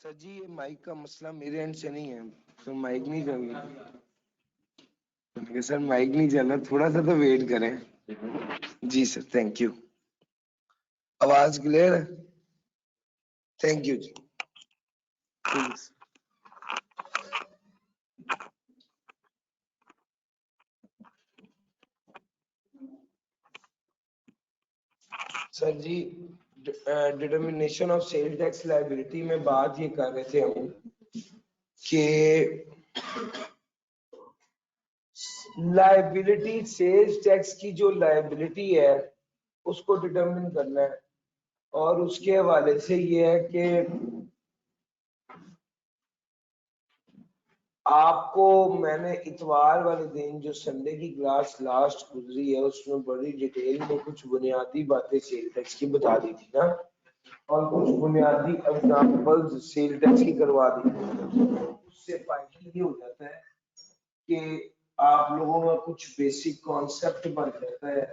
Sir जी ये mic का मसला मेरे एंड से नहीं है, तो माइक नहीं चल रहा। सर माइक नहीं चल रहा, थोड़ा सा तो वेट करें। जी सर, थैंक यू। आवाज क्लियर है? थैंक यू जी। प्लीज। सर जी determination of sale tax liability में बात ये कर रहे थे हम कि लायबिलिटी सेल्स टैक्स की जो लायबिलिटी है उसको डिटरमिन करना है, और उसके हवाले से ये है कि आपको मैंने इतवार वाले दिन जो संडे की क्लास लास्ट गुजरी है उसमें बड़ी डिटेल में कुछ बुनियादी बातें सेल टैक्स की बता दी थी ना, और कुछ बुनियादी एग्जांपल्स सेल टैक्स की करवा दी थी। उससे फायदा ये हो जाता है कि आप लोगों का कुछ बेसिक कॉन्सेप्ट बन जाता है,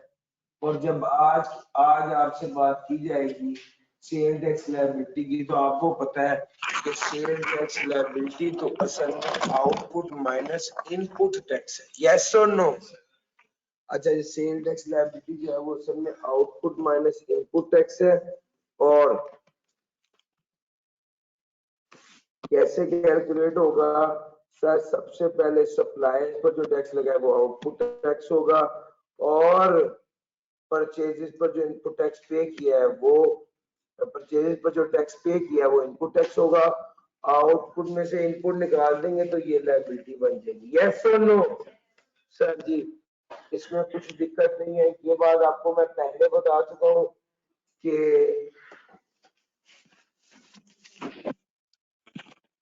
और जब आज आज आपसे बात की जाएगी सेल टैक्स लायबिलिटी की, तो आपको पता है कि सेल टैक्स लायबिलिटी तो असल में आउटपुट माइनस इनपुट टैक्स है। यस और नो? अच्छा, ये सेल टैक्स लायबिलिटी जो है वो असल में आउटपुट माइनस इनपुट टैक्स है। और कैसे कैलकुलेट होगा सर? सबसे पहले सप्लायर्स पर जो टैक्स लगा है वो आउटपुट टैक्स होगा, और परचेजेस पर जो इनपुट टैक्स पे किया है वो परचेजेस पर जो टैक्स पे किया है वो इनपुट टैक्स होगा। आउटपुट में से इनपुट निकाल देंगे तो ये लायबिलिटी बन जाएगी। यस और नो? सर जी इसमें कुछ दिक्कत नहीं है, ये बात आपको मैं पहले बता चुका हूँ कि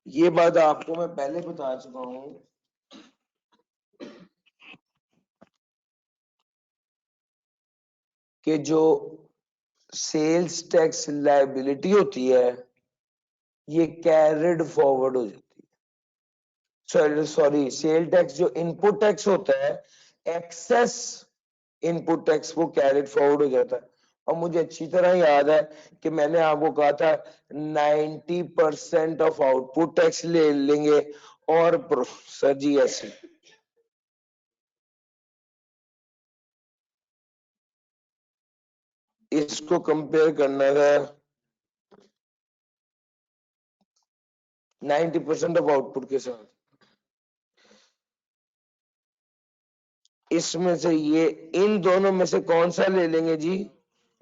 ये बात आपको मैं पहले बता चुका हूँ कि जो सेल्स टैक्स लायबिलिटी होती है ये कैरिड फॉरवर्ड हो जाती है। सॉरी, सेल टैक्स जो इनपुट टैक्स होता है, एक्सेस इनपुट टैक्स वो कैरिड फॉरवर्ड हो जाता है। और मुझे अच्छी तरह याद है कि मैंने आपको कहा था 90% ऑफ आउटपुट टैक्स ले लेंगे। और सर जी ऐसे इसको कंपेयर करना है 90% ऑफ आउटपुट के साथ। इसमें से ये इन दोनों में से कौन सा ले लेंगे जी?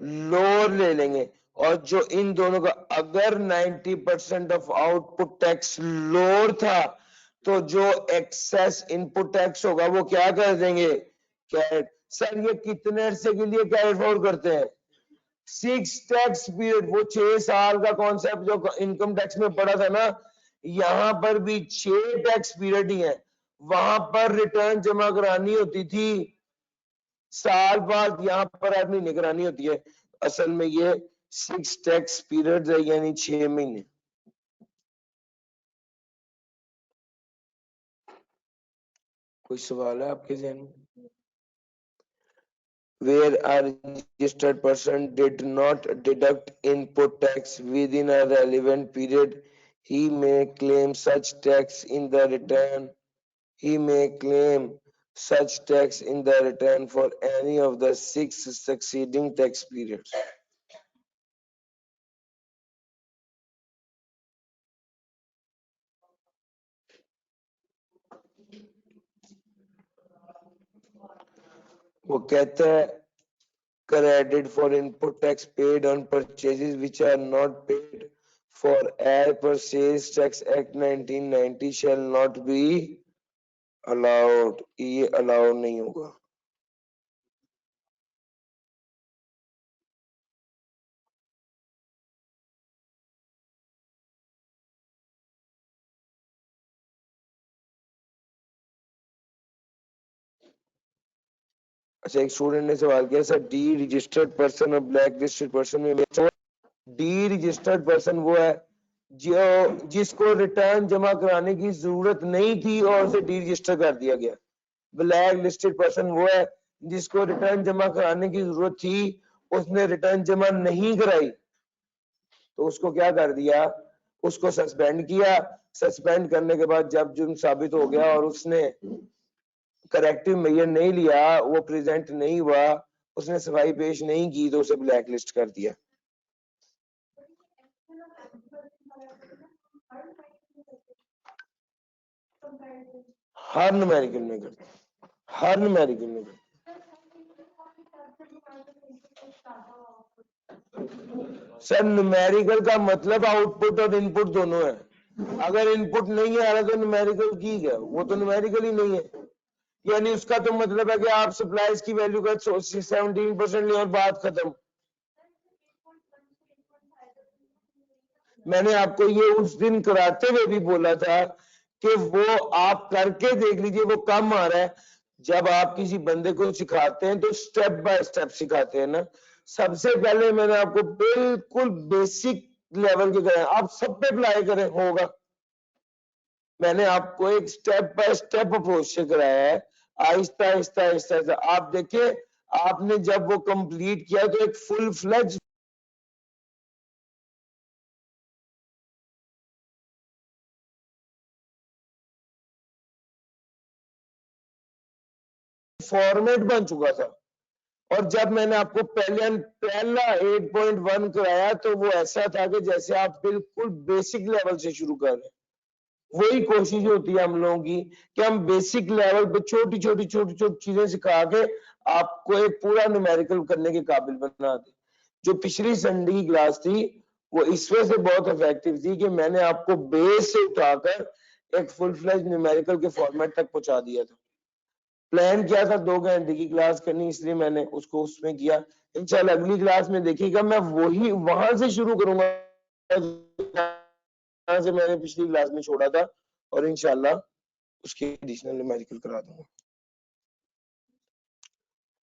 लोअर ले लेंगे। और जो इन दोनों का अगर 90% ऑफ आउटपुट टैक्स लोअर था तो जो एक्सेस इनपुट टैक्स होगा वो क्या कर देंगे? कैरेट। सर ये कितने अरसे के लिए कैरेट फॉरवर्ड करते हैं? 6 टैक्स पीरियड। वो 6 साल का कॉन्सेप्ट जो इनकम टैक्स में पड़ा था ना, यहां पर भी 6 टैक्स पीरियड ही है। वहां पर रिटर्न जमा करानी होती थी साल बाद, यहाँ पर आदमी निगरानी होती है। असल में ये 6 टैक्स पीरियड है, यानी 6 महीने। कोई सवाल है आपके जहन में? Where a registered person did not deduct input tax within a relevant period, he may claim such tax in the return. He may claim such tax in the return for any of the 6 succeeding tax periods. वो कहता है credit for input tax paid on purchases which are not paid for as per Sales Tax Act 1990 shall not be allowed. ये allow नहीं होगा। अच्छा, एक student ने सवाल किया सर डी रजिस्टर्ड पर्सन और ब्लैक लिस्टेड पर्सन में डी रजिस्टर्ड पर्सन वो है जो जिसको रिटर्न जमा कराने की जरूरत नहीं थी और उसे डी रजिस्टर कर दिया गया। ब्लैक लिस्टेड पर्सन वो है जिसको रिटर्न जमा कराने की जरूरत थी, उसने रिटर्न जमा नहीं कराई तो उसको क्या कर दिया? उसको सस्पेंड किया। सस्पेंड करने के बाद जब जुर्म साबित हो गया और उसने करेक्टिव मेजर नहीं लिया, वो प्रेजेंट नहीं हुआ, उसने सफाई पेश नहीं की, तो उसे ब्लैक लिस्ट कर दिया। हर न्यूमेरिकल में करते, हर न्यूमेरिकल में करते। सर न्यूमेरिकल का मतलब आउटपुट और इनपुट दोनों है। अगर इनपुट नहीं आ रहा तो न्यूमेरिकल की क्या, वो तो न्यूमेरिकल ही नहीं है। यानी उसका तो मतलब है कि आप सप्लाईज की वैल्यू का 17% ले और बात खत्म। मैंने आपको ये उस दिन कराते हुए भी बोला था कि वो आप करके देख लीजिए, वो कम आ रहा है। जब आप किसी बंदे को सिखाते हैं तो स्टेप बाय स्टेप सिखाते हैं ना। सबसे पहले मैंने आपको बिल्कुल बेसिक लेवल के कराए, आप सब पे अप्लाई करें होगा। मैंने आपको एक स्टेप बाय स्टेप अप्रोच से कराया है, आहिस्ता आहिस्ता आहिस्ता आहिस्ता। आप देखिए, आपने जब वो कंप्लीट किया तो एक फुल फ्लेज फॉर्मेट बन चुका था। और जब मैंने आपको पहला 8.1 कराया तो वो ऐसा था कि जैसे आप बिल्कुल बेसिक लेवल से शुरू कर रहे हैं। वही कोशिश होती है हम लोगों की कि हम बेसिक लेवल पे छोटी छोटी चीजें सिखा के आपको एक पूरा न्यूमेरिकल करने के काबिल बना दे। जो पिछली संडे की क्लास थी वो इस वजह से बहुत इफेक्टिव थी कि मैंने आपको बेस से उठाकर एक फुल फ्लेज न्यूमेरिकल के फॉर्मेट तक पहुंचा दिया था। प्लान किया था 2 घंटे की क्लास करनी, इसलिए मैंने उसको उसमें किया। इंशाल्लाह अगली क्लास में देखिएगा मैं वही वहां से शुरू करूंगा जहां से मैंने पिछली क्लास में छोड़ा था, और इंशाल्लाह उसकी एडिशनल न्यूमेरिकल करा दूंगा।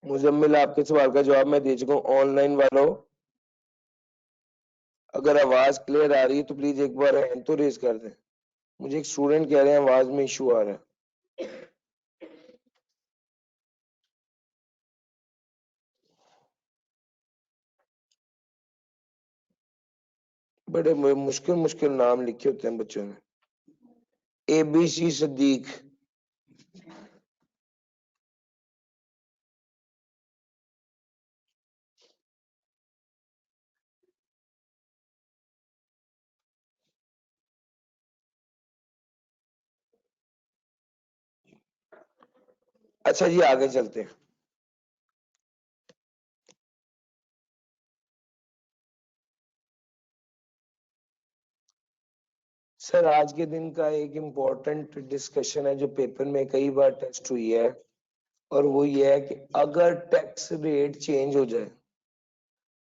मुजम्मिल, आपके सवाल का जवाब मैं दे चुका हूँ। ऑनलाइन वालों, अगर आवाज क्लियर आ रही है तो प्लीज एक बार हैंड तो रेज कर दें। मुझे एक स्टूडेंट कह रहे हैं आवाज में इशू आ रहा है। बड़े मुश्किल मुश्किल नाम लिखे होते हैं बच्चों ने। ABC सदीक। अच्छा जी, आगे चलते हैं। सर आज के दिन का एक इम्पोर्टेंट डिस्कशन है जो पेपर में कई बार टेस्ट हुई है, और वो ये है कि अगर टैक्स रेट चेंज हो जाए,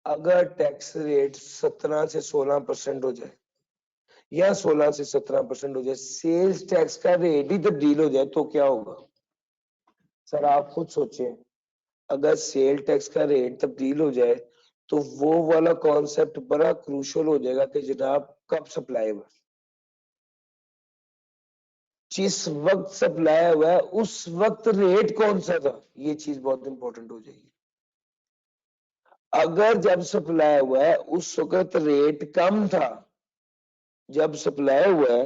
अगर टैक्स रेट 17 से 16% हो जाए या 16 से 17% हो जाए, सेल्स टैक्स का रेट ही तब्दील हो जाए तो क्या होगा? सर आप खुद सोचें, अगर सेल टैक्स का रेट तब्दील हो जाए तो वो वाला कॉन्सेप्ट बड़ा क्रूशल हो जाएगा कि जनाब कब सप्लाई हुआ, जिस वक्त सप्लाई हुआ है उस वक्त रेट कौन सा था, ये चीज बहुत इंपॉर्टेंट हो जाएगी। अगर जब सप्लाई हुआ है उस वक्त रेट कम था, जब सप्लाई हुआ है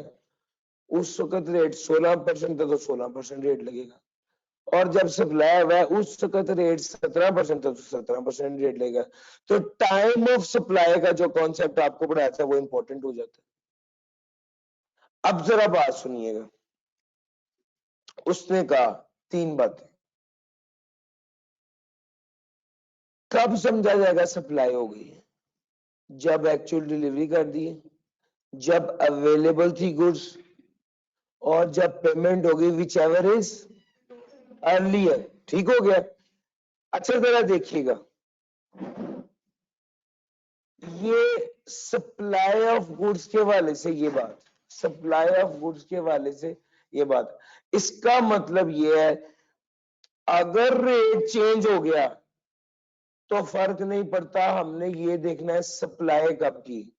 उस वक्त रेट 16% था तो 16% रेट लगेगा, और जब सप्लाई हुआ है उस वक्त रेट 17% था तो 17% रेट लगेगा। तो टाइम ऑफ सप्लाई का जो कॉन्सेप्ट आपको पढ़ाया था वो इंपॉर्टेंट हो जाता है। अब जरा बात सुनिएगा, उसने कहा 3 बातें। कब समझा जाएगा सप्लाई हो गई है? जब एक्चुअल डिलीवरी कर दी है, जब अवेलेबल थी गुड्स, और जब पेमेंट होगी विच एवर इज अर्लियर। ठीक हो गया? अच्छा जरा देखिएगा, ये सप्लाई ऑफ गुड्स के वाले से ये बात, सप्लाई ऑफ गुड्स के वाले से ये बात, इसका मतलब ये है अगर रेट चेंज हो गया तो फर्क नहीं पड़ता, हमने ये देखना है सप्लाई कब की।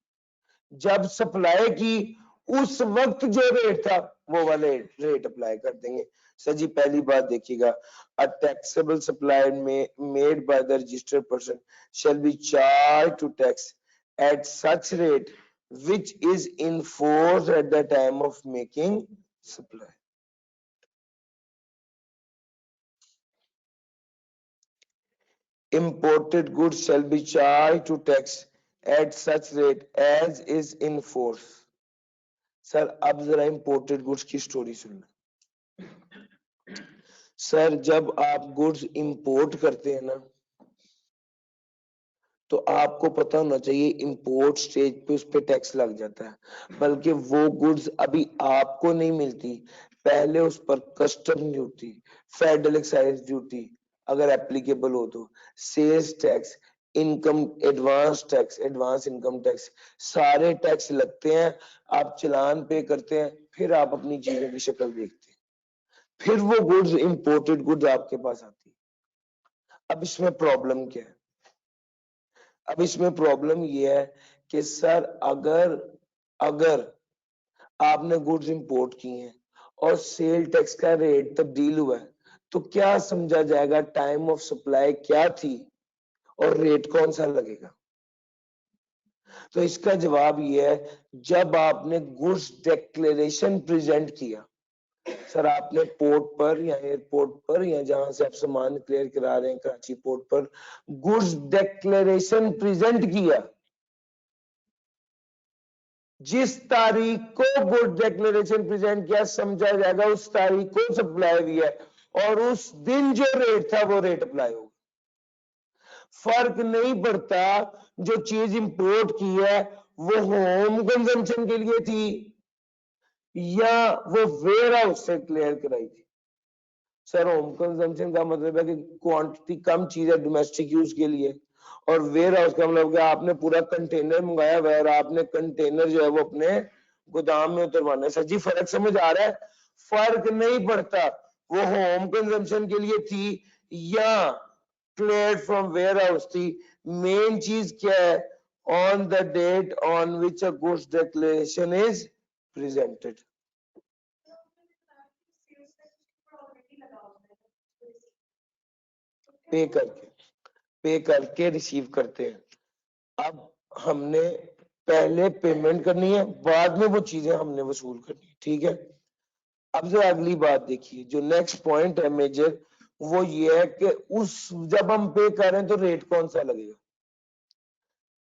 जब सप्लाई की उस वक्त जो रेट था वो वाले रेट अप्लाई कर देंगे। सर जी पहली बात देखिएगा, a taxable supply made by the registered person shall be charged to tax at such rate which is in force at the time of making supply. Imported goods shall be charged to tax at such rate as is in force. Sir अब जरा imported goods की story सुनना। Sir जब आप goods import करते हैं ना, तो आपको पता होना चाहिए इंपोर्ट स्टेज पे उस पे टैक्स लग जाता है, बल्कि वो गुड्स अभी आपको नहीं मिलती, पहले उस पर custom duty, federal excise duty अगर एप्लीकेबल हो तो, sales tax, income advance tax, advance income tax, सारे टैक्स लगते हैं। आप चालान पे करते हैं, फिर आप अपनी चीजों की शक्ल देखते हैं, फिर वो गुड्स इंपोर्टेड गुड्स आपके पास आती है। अब इसमें प्रॉब्लम क्या है? अब इसमें प्रॉब्लम ये है कि सर अगर आपने गुड्स इंपोर्ट की हैं और सेल टैक्स का रेट तब्दील हुआ है, तो क्या समझा जाएगा टाइम ऑफ सप्लाई क्या थी और रेट कौन सा लगेगा? तो इसका जवाब ये है, जब आपने गुड्स डिक्लेरेशन प्रेजेंट किया, सर आपने पोर्ट पर या एयरपोर्ट पर या जहां से आप सामान क्लियर करा रहे हैं कराची पोर्ट पर गुड्स डिक्लेरेशन प्रेजेंट किया, जिस तारीख को गुड डिक्लेरेशन प्रेजेंट किया समझा जाएगा उस तारीख को सप्लाई हुई है, और उस दिन जो रेट था वो रेट अप्लाई होगा। फर्क नहीं पड़ता जो चीज इंपोर्ट की है वो होम कंजम्पशन के लिए थी या वो वेयर हाउस से क्लियर कराई थी। सर होम कंजम्पशन का मतलब है कि क्वांटिटी कम चीज है डोमेस्टिक यूज के लिए, और वेयर हाउस का मतलब कि आपने पूरा कंटेनर मंगाया हुआ है और आपने कंटेनर जो है वो अपने गोदाम में उतरवाना है। सर जी फर्क समझ आ रहा है? फर्क नहीं पड़ता वो होम कंजम्पशन के लिए थी या क्लियर्ड फ्रॉम वेयर हाउस थी, मेन चीज क्या है? On the date on which a goods declaration is presented. Pay करके रिसीव करते हैं। अब हमने पहले पेमेंट करनी है, बाद में वो चीजें हमने वसूल करनी है, ठीक है? अब जो अगली बात देखिए, जो नेक्स्ट पॉइंट है मेजर, वो ये है कि उस जब हम पे कर रहे हैं तो रेट कौन सा लगेगा?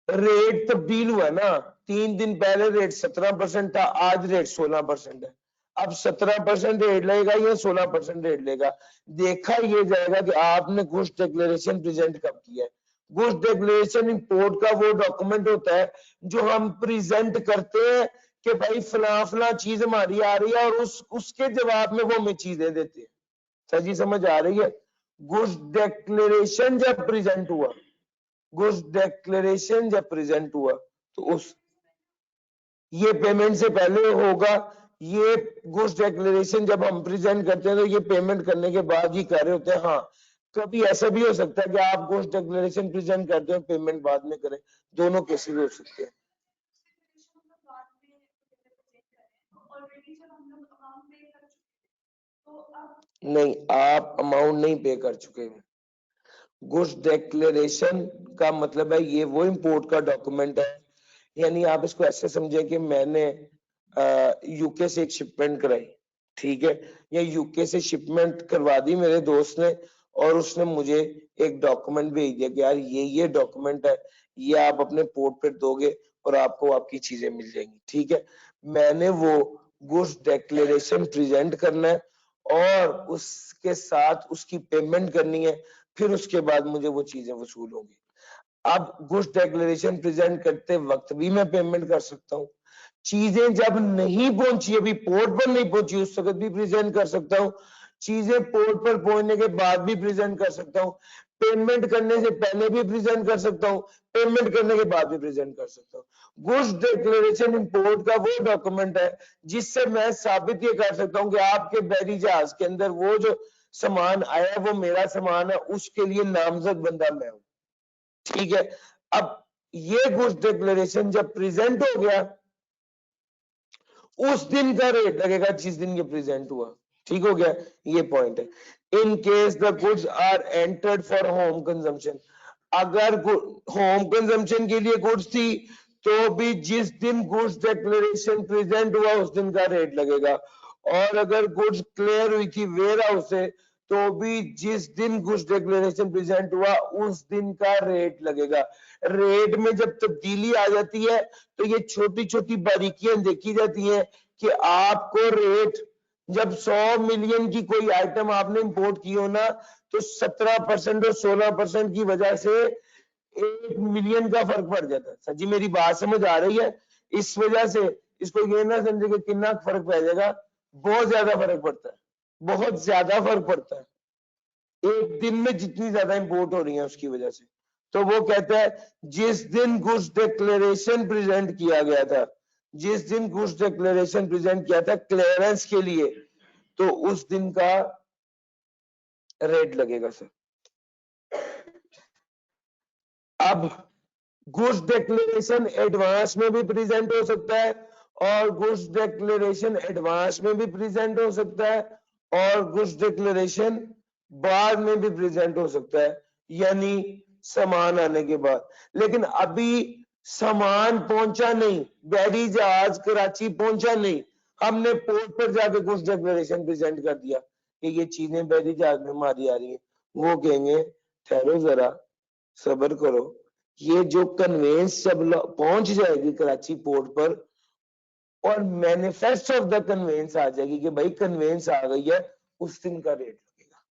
रेट तब्दील हुआ ना, 3 दिन पहले रेट 17% था, आज रेट 16% है। अब 17% रेट लगेगा या 16% रेट लेगा, देखा ये जाएगा कि आपने गुड्स डिक्लेरेशन प्रेजेंट कब किया है। गुड्स डिक्लेरेशन इंपोर्ट का वो डॉक्यूमेंट होता है जो हम प्रेजेंट करते हैं कि भाई फला फला चीज हमारी आ रही है, और उसके जवाब में वो हमें चीजें देते हैं। सर जी समझ आ रही है? गुड्स डिक्लेरेशन जब प्रेजेंट हुआ, गुड्स डिक्लेरेशन जब प्रेजेंट हुआ तो उस ये पेमेंट से पहले होगा। ये गुड्स डिक्लेरेशन जब हम प्रेजेंट करते हैं तो ये पेमेंट करने के बाद ही कर रहे होते हैं। हाँ, कभी ऐसा भी हो सकता है कि आप गुड्स डिक्लेरेशन प्रेजेंट करते हो पेमेंट बाद में करें, दोनों केसेस हो सकते हैं। नहीं, आप अमाउंट नहीं पे कर चुके हैं। गुड्स डिक्लेरेशन का मतलब है ये वो इंपोर्ट का डॉक्यूमेंट है, यानी आप इसको ऐसे समझे कि मैंने यूके से एक शिपमेंट कराई, ठीक है, या यूके से शिपमेंट करवा दी मेरे दोस्त ने, और उसने मुझे एक डॉक्यूमेंट भेज दिया कि यार ये डॉक्यूमेंट है, ये आप अपने पोर्ट पे दोगे और आपको आपकी चीजें मिल जाएंगी, ठीक है। मैंने वो गुड्स डिक्लेरेशन प्रेजेंट करना है और उसके साथ उसकी पेमेंट करनी है, फिर उसके बाद मुझे वो चीजें वसूल होंगी। अब गुड्स डिक्लेरेशन प्रेजेंट करते वक्त भी मैं पेमेंट कर सकता हूँ, चीजें जब नहीं पहुंची, अभी पोर्ट पर नहीं पहुंची, उस वक्त भी प्रेजेंट कर सकता हूँ, चीजें पोर्ट पर पहुंचने के बाद भी प्रेजेंट कर सकता हूँ, पेमेंट करने से पहले भी प्रेजेंट कर सकता हूँ, पेमेंट करने के बाद भी प्रेजेंट कर सकता हूँ। गुड्स डिक्लेरेशन इंपोर्ट का वो डॉक्यूमेंट है जिससे मैं साबित ये कर सकता हूँ कि आपके बहरी जहाज के अंदर वो जो सामान आया वो मेरा सामान है, उसके लिए नामजद बंदा मैं हूं, ठीक है। अब ये गुड्स डिक्लेरेशन जब प्रेजेंट हो गया, उस दिन का रेट लगेगा जिस दिन ये प्रेजेंट हुआ, ठीक हो गया, ये पॉइंट है। In case the goods are entered for home consumption, अगर होम कंजम्पशन के लिए गुड्स थी तो भी जिस दिन गुड्स डिक्लेरेशन प्रेजेंट हुआ उस दिन का रेट लगेगा। और अगर गुड्स क्लियर हुई थी वेयर हाउस से तो भी जिस दिन गुड्स डिक्लेरेशन प्रेजेंट हुआ उस दिन का रेट लगेगा। रेट में जब तब्दीली आ जाती है तो ये छोटी छोटी बारीकियां देखी जाती हैं कि आपको रेट जब 100 मिलियन की कोई आइटम आपने इंपोर्ट की हो ना तो 17% और 16% की वजह से 1 मिलियन का फर्क पड़ जाता है। सर जी मेरी बात समझ आ रही है? इस वजह से इसको ये ना समझे कि कितना फर्क पड़ जाएगा, बहुत ज्यादा फर्क पड़ता है, बहुत ज्यादा फर्क पड़ता है एक दिन में जितनी ज्यादा इंपोर्ट हो रही है उसकी वजह से। तो वो कहता है जिस दिन गुड्स डिक्लेरेशन प्रेजेंट किया गया था, जिस दिन गुड्स डिक्लेरेशन प्रेजेंट किया था क्लियरेंस के लिए, तो उस दिन का रेट लगेगा सर। अब गुड्स डिक्लेरेशन एडवांस में भी प्रेजेंट हो सकता है और गुड्स डिक्लेरेशन एडवांस में भी प्रेजेंट हो सकता है और गुड्स डिक्लेरेशन बाद में भी प्रेजेंट हो सकता है, यानी सामान आने के बाद। लेकिन अभी सामान पहुंचा नहीं, बैरी जहाज कराची पहुंचा नहीं, हमने पोर्ट पर जाके गुड्स डिक्लेरेशन प्रेजेंट कर दिया कि ये चीजें बैरी जहाज में हमारी आ रही है। वो कहेंगे ठहरो जरा, सब्र करो, ये जो कन्वेंस जब पहुंच जाएगी कराची पोर्ट पर और मैनिफेस्ट ऑफ द कन्वेंस आ जाएगी कि भाई कन्वेंस आ गई है, उस दिन का रेट लगेगा।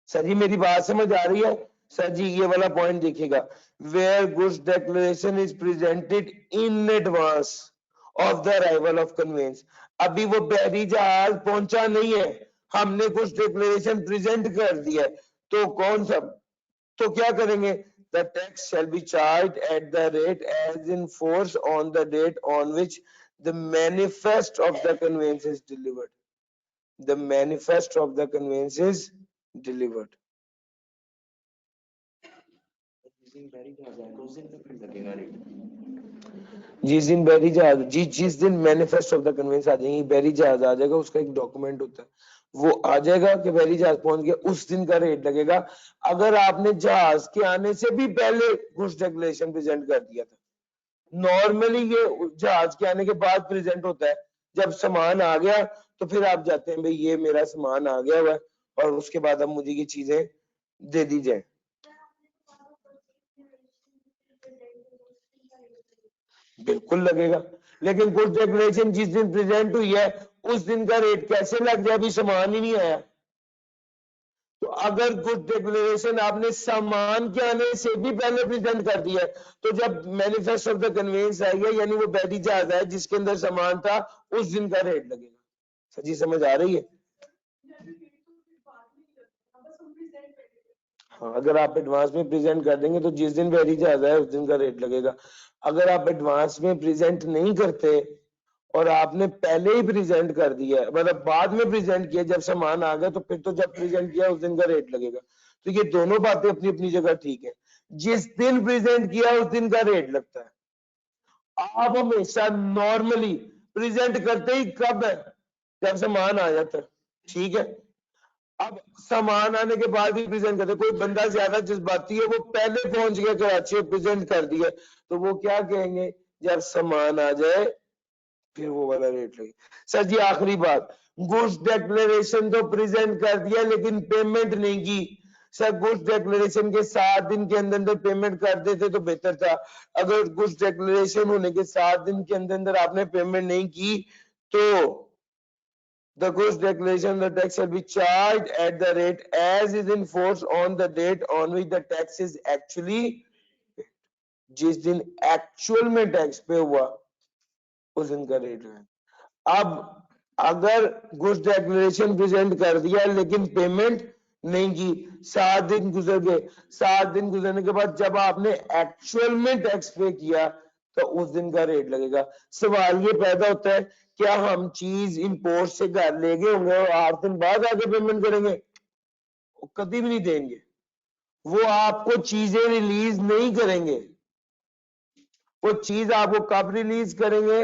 सर जी मेरी बात समझ आ रही है? सर जी ये वाला पॉइंट देखिएगा, where goods declaration is presented in advance of the arrival of conveyance. अभी वो बहरी जहाज पहुंचा नहीं है, हमने कुछ डिक्लेरेशन प्रेजेंट कर दिया है, तो कौन सा, तो क्या करेंगे? The tax shall be charged at the rate as in force on the date on which the manifest of the conveyance is delivered. The manifest of the conveyance is delivered. जिस दिन बैरी जहाज जिस दिन मैनिफेस्ट ऑफ द कन्वेंस आ जाएगी, बैरी जहाज आ जाएगा, उसका एक डॉक्यूमेंट होता है, वो आ जाएगा कि बैरी जहाज पहुंच गया, उस दिन का रेट लगेगा। अगर आपने जहाज के आने से भी पहले गुड्स डिक्लेरेशन प्रेजेंट कर दिया था, नॉर्मली ये जहाज के आने के बाद प्रेजेंट होता है, जब सामान आ गया तो फिर आप जाते हैं भाई ये मेरा सामान आ गया हुआ है और उसके बाद अब मुझे ये चीजें दे दी जाए। बिल्कुल लगेगा, लेकिन गुड्स डिक्लेरेशन जिस दिन प्रेजेंट हुई है उस दिन का रेट कैसे लग जाए, अभी सामान ही नहीं आया। तो अगर गुड्स डिक्लेरेशन आपने सामान के आने से भी पहले प्रेजेंट कर दिया है, तो जब मैनिफेस्ट ऑफ द कन्वेंस आई है, यानी वो बैरी जहाज है जिसके अंदर सामान था, उस दिन का रेट लगेगा। सजी समझ आ रही है? हाँ, अगर आप एडवांस में प्रेजेंट कर देंगे तो जिस दिन बैरी जहाज है उस दिन का रेट लगेगा। अगर आप एडवांस में प्रेजेंट नहीं करते और आपने पहले ही प्रेजेंट कर दिया है, मतलब बाद में प्रेजेंट किया जब सामान आ गया, तो फिर तो जब प्रेजेंट किया उस दिन का रेट लगेगा। तो ये दोनों बातें अपनी अपनी जगह ठीक है, जिस दिन प्रेजेंट किया उस दिन का रेट लगता है। आप हमेशा नॉर्मली प्रेजेंट करते ही कब है? जब सामान आ जाता है, ठीक है। अब सामान आने के बाद ही प्रेजेंट करते, कोई बंदा ज्यादा जज्बाती है, वो पहले पहुंच गया कराची प्रेजेंट कर दिया, तो वो क्या कहेंगे, जब सामान आ जाए फिर वो वाला रेट लगे। सर जी आखिरी बात, गुड्स डिक्लेरेशन तो प्रेजेंट कर दिया लेकिन पेमेंट नहीं की। सर गुड्स डिक्लेरेशन के 7 दिन के अंदर अंदर पेमेंट कर देते तो बेहतर था। अगर गुड्स डिक्लेरेशन होने के 7 दिन के अंदर अंदर आपने पेमेंट नहीं की तो the goods declaration, the tax shall be charged at the rate as is in force on the date on which the tax is actually paid. जिस दिन एक्चुअल में टैक्स पे हुआ उस दिन का रेट है। अब अगर गुड्स डिक्लेरेशन प्रेजेंट कर दिया लेकिन पेमेंट नहीं की, 7 दिन गुजर गए, 7 दिन गुजरने के बाद जब आपने एक्चुअल में टैक्स पे किया तो उस दिन का रेट लगेगा। सवाल ये पैदा होता है, क्या हम चीज इंपोर्ट से घर ले गए होंगे और 8 दिन बाद आके पेमेंट करेंगे? कभी भी नहीं देंगे, वो आपको चीजें रिलीज नहीं करेंगे। वो चीज आपको कब रिलीज करेंगे?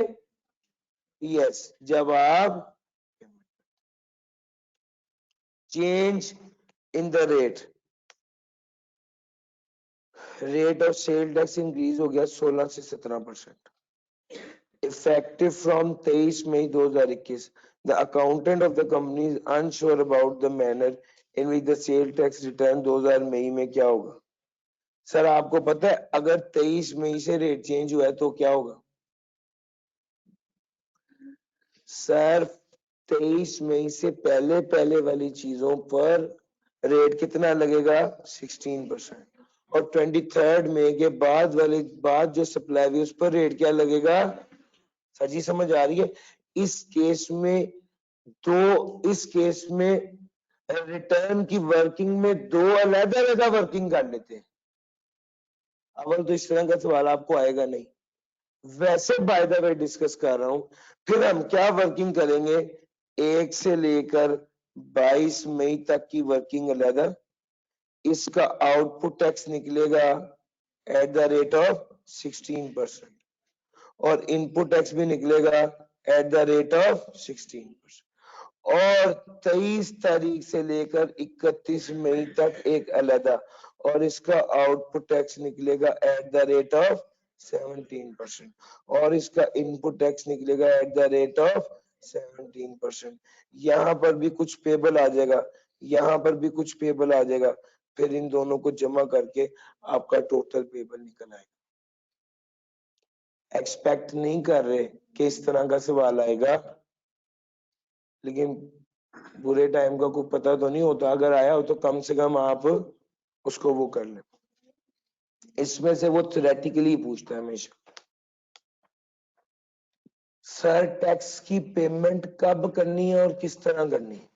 यस, जब आप change in the rate, rate of sale tax increase हो गया 16 से 17%। Effective from 23 May 2021। The accountant of the company is unsure about the manner in which the sale tax return 2000 मई में क्या होगा। सर आपको पता है अगर 23 मई से रेट चेंज हुआ है तो क्या होगा? सर 23 मई से पहले पहले वाली चीजों पर रेट कितना लगेगा? 16%। और 23 मई के बाद वाले बाद जो सप्लाई हुई उस पर रेट क्या लगेगा? सर जी समझ आ रही है? इस केस में इस केस में रिटर्न की वर्किंग में दो अलग-अलग वर्किंग कर लेते हैं। अव्वल तो इस तरह का सवाल आपको आएगा नहीं, वैसे बाय द वे डिस्कस कर रहा हूं। फिर हम क्या वर्किंग करेंगे? 1 से लेकर 22 मई तक की वर्किंग अलग, इसका आउटपुट टैक्स निकलेगा एट द रेट ऑफ 16% और इनपुट टैक्स भी निकलेगा एट द रेट ऑफ 16%। और 23 तारीख से लेकर 31 मई तक एक अलग और इसका आउटपुट टैक्स निकलेगा एट द रेट ऑफ 17% और इसका इनपुट टैक्स निकलेगा एट द रेट ऑफ 17%। यहाँ पर भी कुछ पेबल आ जाएगा, यहाँ पर भी कुछ पेबल आ जाएगा, फिर इन दोनों को जमा करके आपका टोटल पेबल निकल आएगा। एक्सपेक्ट नहीं कर रहे कि इस तरह का सवाल आएगा, लेकिन बुरे टाइम का कोई पता तो नहीं होता, अगर आया हो तो कम से कम आप उसको वो कर लें। इसमें से वो थ्योरेटिकली पूछता है हमेशा। सर टैक्स की पेमेंट कब करनी है और किस तरह करनी है?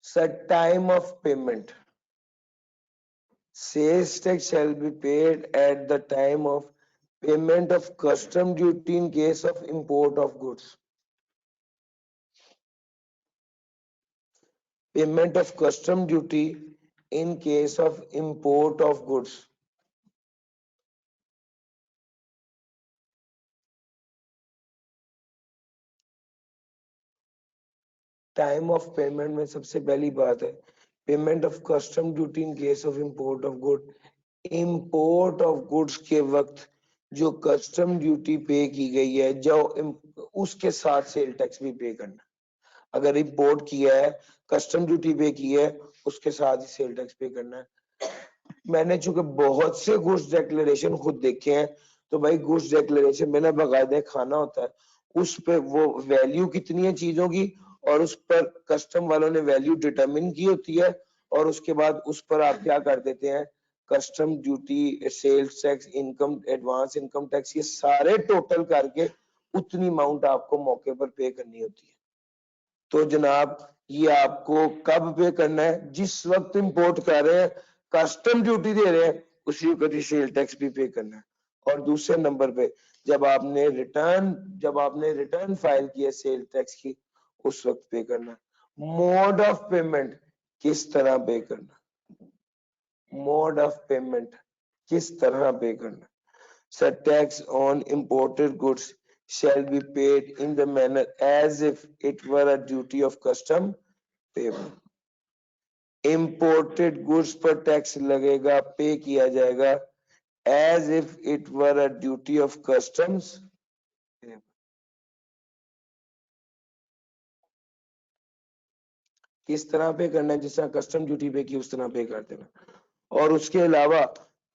Sir time of payment, sales tax shall be paid at the time of payment of custom duty in case of import of goods. Payment of custom duty in case of import of goods. Time of payment में सबसे पहली बात है payment of custom duty in case of import of good. Import of goods के वक्त जो custom duty पे की गई है जो उसके साथ सेल टैक्स भी पे करना। अगर इंपोर्ट किया है कस्टम ड्यूटी पे की है उसके साथ ही सेल टैक्स पे करना है। मैंने चूंकि बहुत से गुड्स डिक्लेरेशन खुद देखे हैं तो भाई गुड्स डिक्लेरेशन में ना बाकायदा खाना होता है, उस पे वो वैल्यू कितनी है चीजों की और उस पर कस्टम वालों ने वैल्यू डिटरमिन की होती है और उसके बाद उस पर आप क्या कर देते हैं custom duty, sales tax, income, advance income tax, ये सारे टोटल करके उतनी अमाउंट आपको मौके पर पे करनी होती है। तो जनाब ये आपको कब पे करना है? जिस वक्त इंपोर्ट कर रहे हैं कस्टम ड्यूटी दे रहे हैं उसी वक्त सेल टैक्स भी पे करना है। और दूसरे नंबर पे जब आपने रिटर्न फाइल किया सेल टैक्स की उस वक्त पे करना। मोड ऑफ पेमेंट किस तरह पे करना, मोड ऑफ पेमेंट किस तरह पे करना। Sir tax on imported goods shall be paid in the manner as if it were a duty of custom payable. Imported goods पर टैक्स लगेगा, पे किया जाएगा as if it were a duty of customs payable. किस तरह पे करना है? जिस तरह कस्टम ड्यूटी पे की उस तरह पे कर देना। और उसके अलावा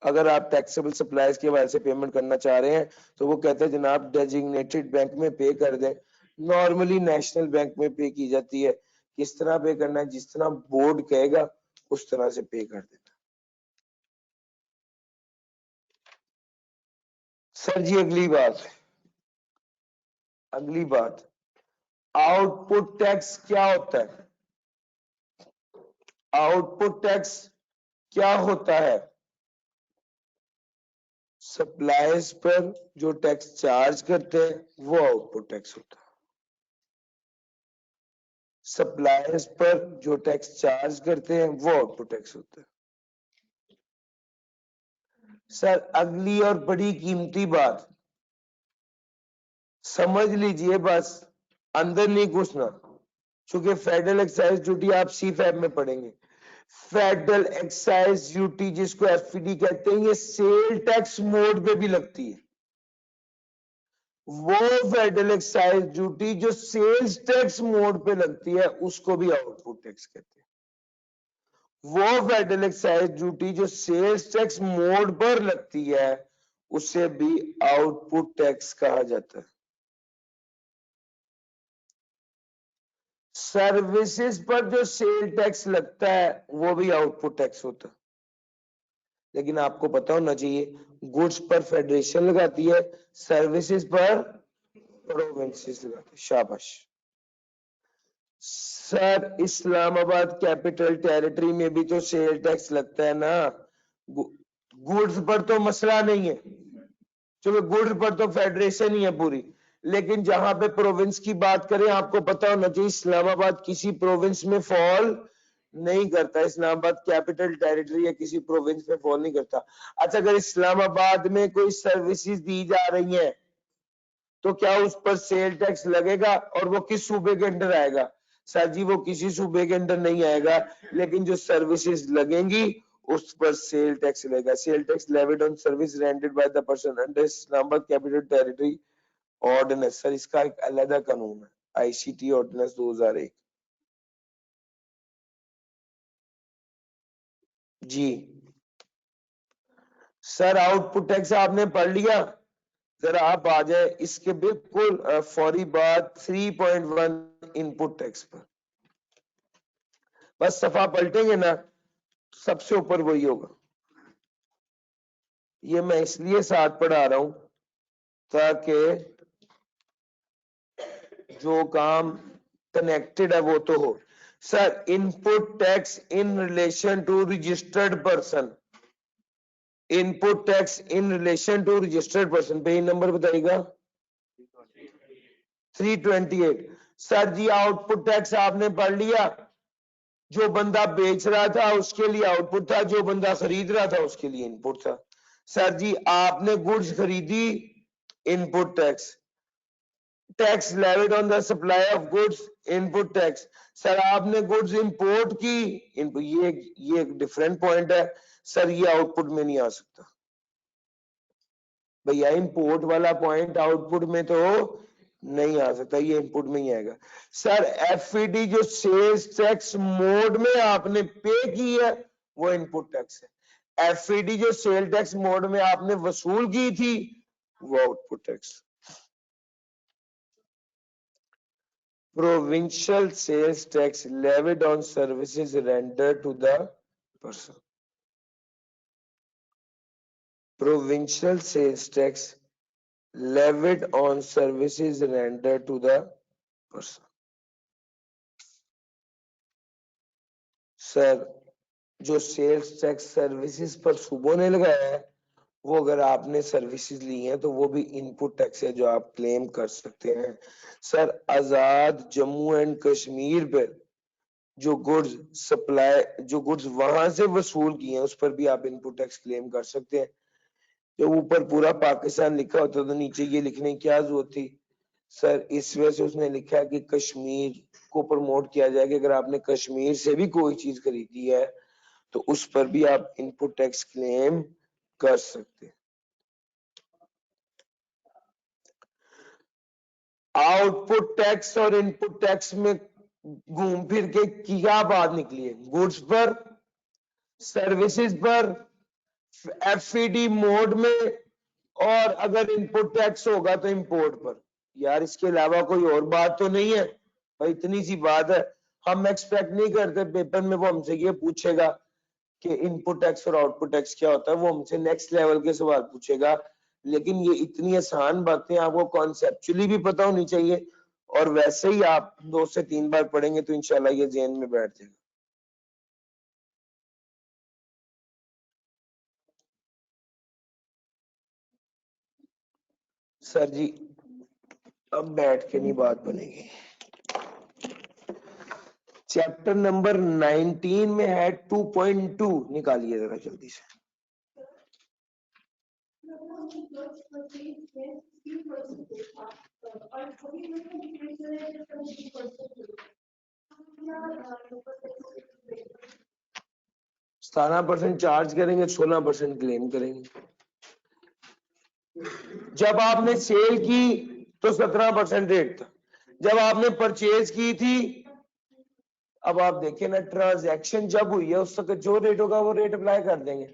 अगर आप टैक्सेबल सप्लाईज के हवाले से पेमेंट करना चाह रहे हैं तो वो कहते हैं जनाब डेजिग्नेटेड बैंक में पे कर दें। नॉर्मली नेशनल बैंक में पे की जाती है। किस तरह पे करना है? जिस तरह बोर्ड कहेगा उस तरह से पे कर देना। सर जी अगली बात आउटपुट टैक्स क्या होता है? आउटपुट टैक्स क्या होता है? सप्लाईज पर जो टैक्स चार्ज करते हैं वो आउटपुट टैक्स होता है। सप्लायर्स पर जो टैक्स चार्ज करते हैं वो आउटपुट टैक्स होता है। सर अगली और बड़ी कीमती बात समझ लीजिए, बस अंदर नहीं घुसना, क्योंकि फेडरल एक्साइज ड्यूटी आप सी फैब में पढ़ेंगे। फेडरल एक्साइज ड्यूटी जिसको एफईडी कहते हैं, ये सेल टैक्स मोड पे भी लगती है। वो फेडरल एक्साइज ड्यूटी जो सेल्स टैक्स मोड पे लगती है उसको भी आउटपुट टैक्स कहते हैं। वो फेडरल एक्साइज ड्यूटी जो सेल्स टैक्स मोड पर लगती है उसे भी आउटपुट टैक्स कहा जाता है। सर्विसेज पर जो सेल टैक्स लगता है वो भी आउटपुट टैक्स होता है। लेकिन आपको पता होना चाहिए, गुड्स पर फेडरेशन लगाती है, सर्विसेज पर प्रोविंसेस लगाती है। शाबाश सर, इस्लामाबाद कैपिटल टेरिटरी में भी तो सेल टैक्स लगता है ना। गुड्स पर तो मसला नहीं है, चलो गुड्स पर तो फेडरेशन ही है पूरी। लेकिन जहां पे प्रोविंस की बात करें, आपको पता होना चाहिए इस्लामाबाद किसी प्रोविंस में फॉल नहीं करता। इस्लामाबाद कैपिटल टेरिटरी है, किसी प्रोविंस में फॉल नहीं करता। अच्छा, अगर इस्लामाबाद में कोई सर्विसेज दी जा रही है तो क्या उस पर सेल टैक्स लगेगा? और वो किस सूबे के अंडर आएगा? सर जी, वो किसी सूबे के अंडर नहीं आएगा, लेकिन जो सर्विसेज लगेंगी उस पर सेल टैक्स लगेगा। Sale tax levied on service rendered by the person under Islamabad capital territory ordinance. Sir, इसका एक अलग कानून है, आईसीटी ऑर्डिनेंस 2001 जी। सर, आउटपुट टैक्स आपने पढ़ लिया, जरा आप आ जाए इसके बिल्कुल फौरी बात 3.1 इनपुट टैक्स पर। बस सफा पलटेंगे ना, सबसे ऊपर वही होगा। ये मैं इसलिए साथ पढ़ा रहा हूं ताकि जो काम कनेक्टेड है वो तो हो। Sir, input tax in relation to registered person, input tax in relation to registered person, page number बताइएगा 328। सर जी, आउटपुट टैक्स आपने पढ़ लिया, जो बंदा बेच रहा था उसके लिए आउटपुट था, जो बंदा खरीद रहा था उसके लिए इनपुट था। सर जी, आपने गुड्स खरीदी, input tax. Tax levied on the supply of goods, input tax. Sir, आपने गुड्स इंपोर्ट की, इनपुट। ये एक डिफरेंट पॉइंट है सर, ये आउटपुट में नहीं आ सकता भैया। इंपोर्ट वाला पॉइंट आउटपुट में तो नहीं आ सकता, ये इनपुट में ही आएगा। सर, एफईडी जो सेल्स टैक्स मोड में आपने पे की है वो इनपुट टैक्स है। एफईडी जो सेल टैक्स मोड में आपने वसूल की थी वो output tax. Provincial sales tax levied on services rendered to the person. Provincial sales tax levied on services rendered to the person. Sir, जो सेल्स टैक्स सर्विसेज पर सूबों ने लगाया है वो अगर आपने सर्विसेज ली हैं तो वो भी इनपुट टैक्स है जो आप क्लेम कर सकते हैं। Sir, Azad Jammu and Kashmir पर जो गुड्स सप्लाई, जो गुड्स वहां से वसूल किए हैं उस पर भी आप इनपुट टैक्स क्लेम कर सकते हैं। जब ऊपर पूरा पाकिस्तान लिखा होता तो नीचे ये लिखने की क्या जरूरत थी? सर, इस वजह से उसने लिखा है कि कश्मीर को प्रमोट किया जाए कि अगर आपने कश्मीर से भी कोई चीज खरीदी है तो उस पर भी आप इनपुट टैक्स क्लेम कर सकते हैं। आउटपुट टैक्स और इनपुट टैक्स में घूम फिर के क्या बात निकली है? गुड्स पर, सर्विसेज पर, एफईडी मोड में, और अगर इनपुट टैक्स होगा तो इंपोर्ट पर। यार, इसके अलावा कोई और बात तो नहीं है भाई, इतनी सी बात है। हम एक्सपेक्ट नहीं करते पेपर में वो हमसे ये पूछेगा कि इनपुट टैक्स और आउटपुट टैक्स क्या होता है, वो हमसे नेक्स्ट लेवल के सवाल पूछेगा। लेकिन ये इतनी आसान बातें आपको कॉन्सेप्चुअली भी पता होनी चाहिए, और वैसे ही आप 2 से 3 बार पढ़ेंगे तो इंशाल्लाह ये ज़हन में बैठ जाएगा। सर जी, अब बैठ के नहीं बात बनेगी। चैप्टर नंबर 19 में है 2.2, निकालिए जरा जल्दी से। 17% चार्ज करेंगे, 16% क्लेम करेंगे। जब आपने सेल की तो 17% रेट था, जब आपने परचेज की थी, अब आप देखें ना, ट्रांजैक्शन जब हुई है उस वक्त जो रेट होगा वो रेट अप्लाई कर देंगे।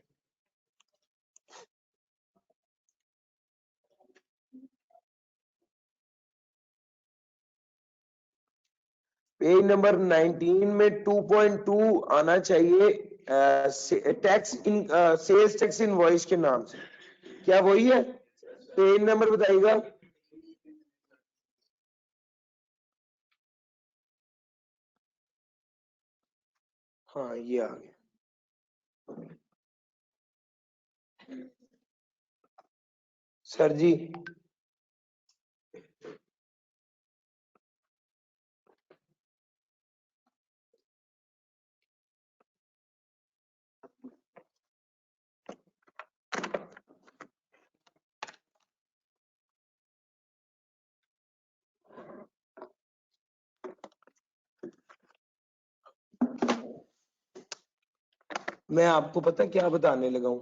पेज नंबर 19 में 2.2 आना चाहिए, tax in sales tax invoice के नाम से। क्या वही है? पेज नंबर बताइएगा। हाँ ये आ गया। सर जी मैं आपको पता क्या बताने लगा हूं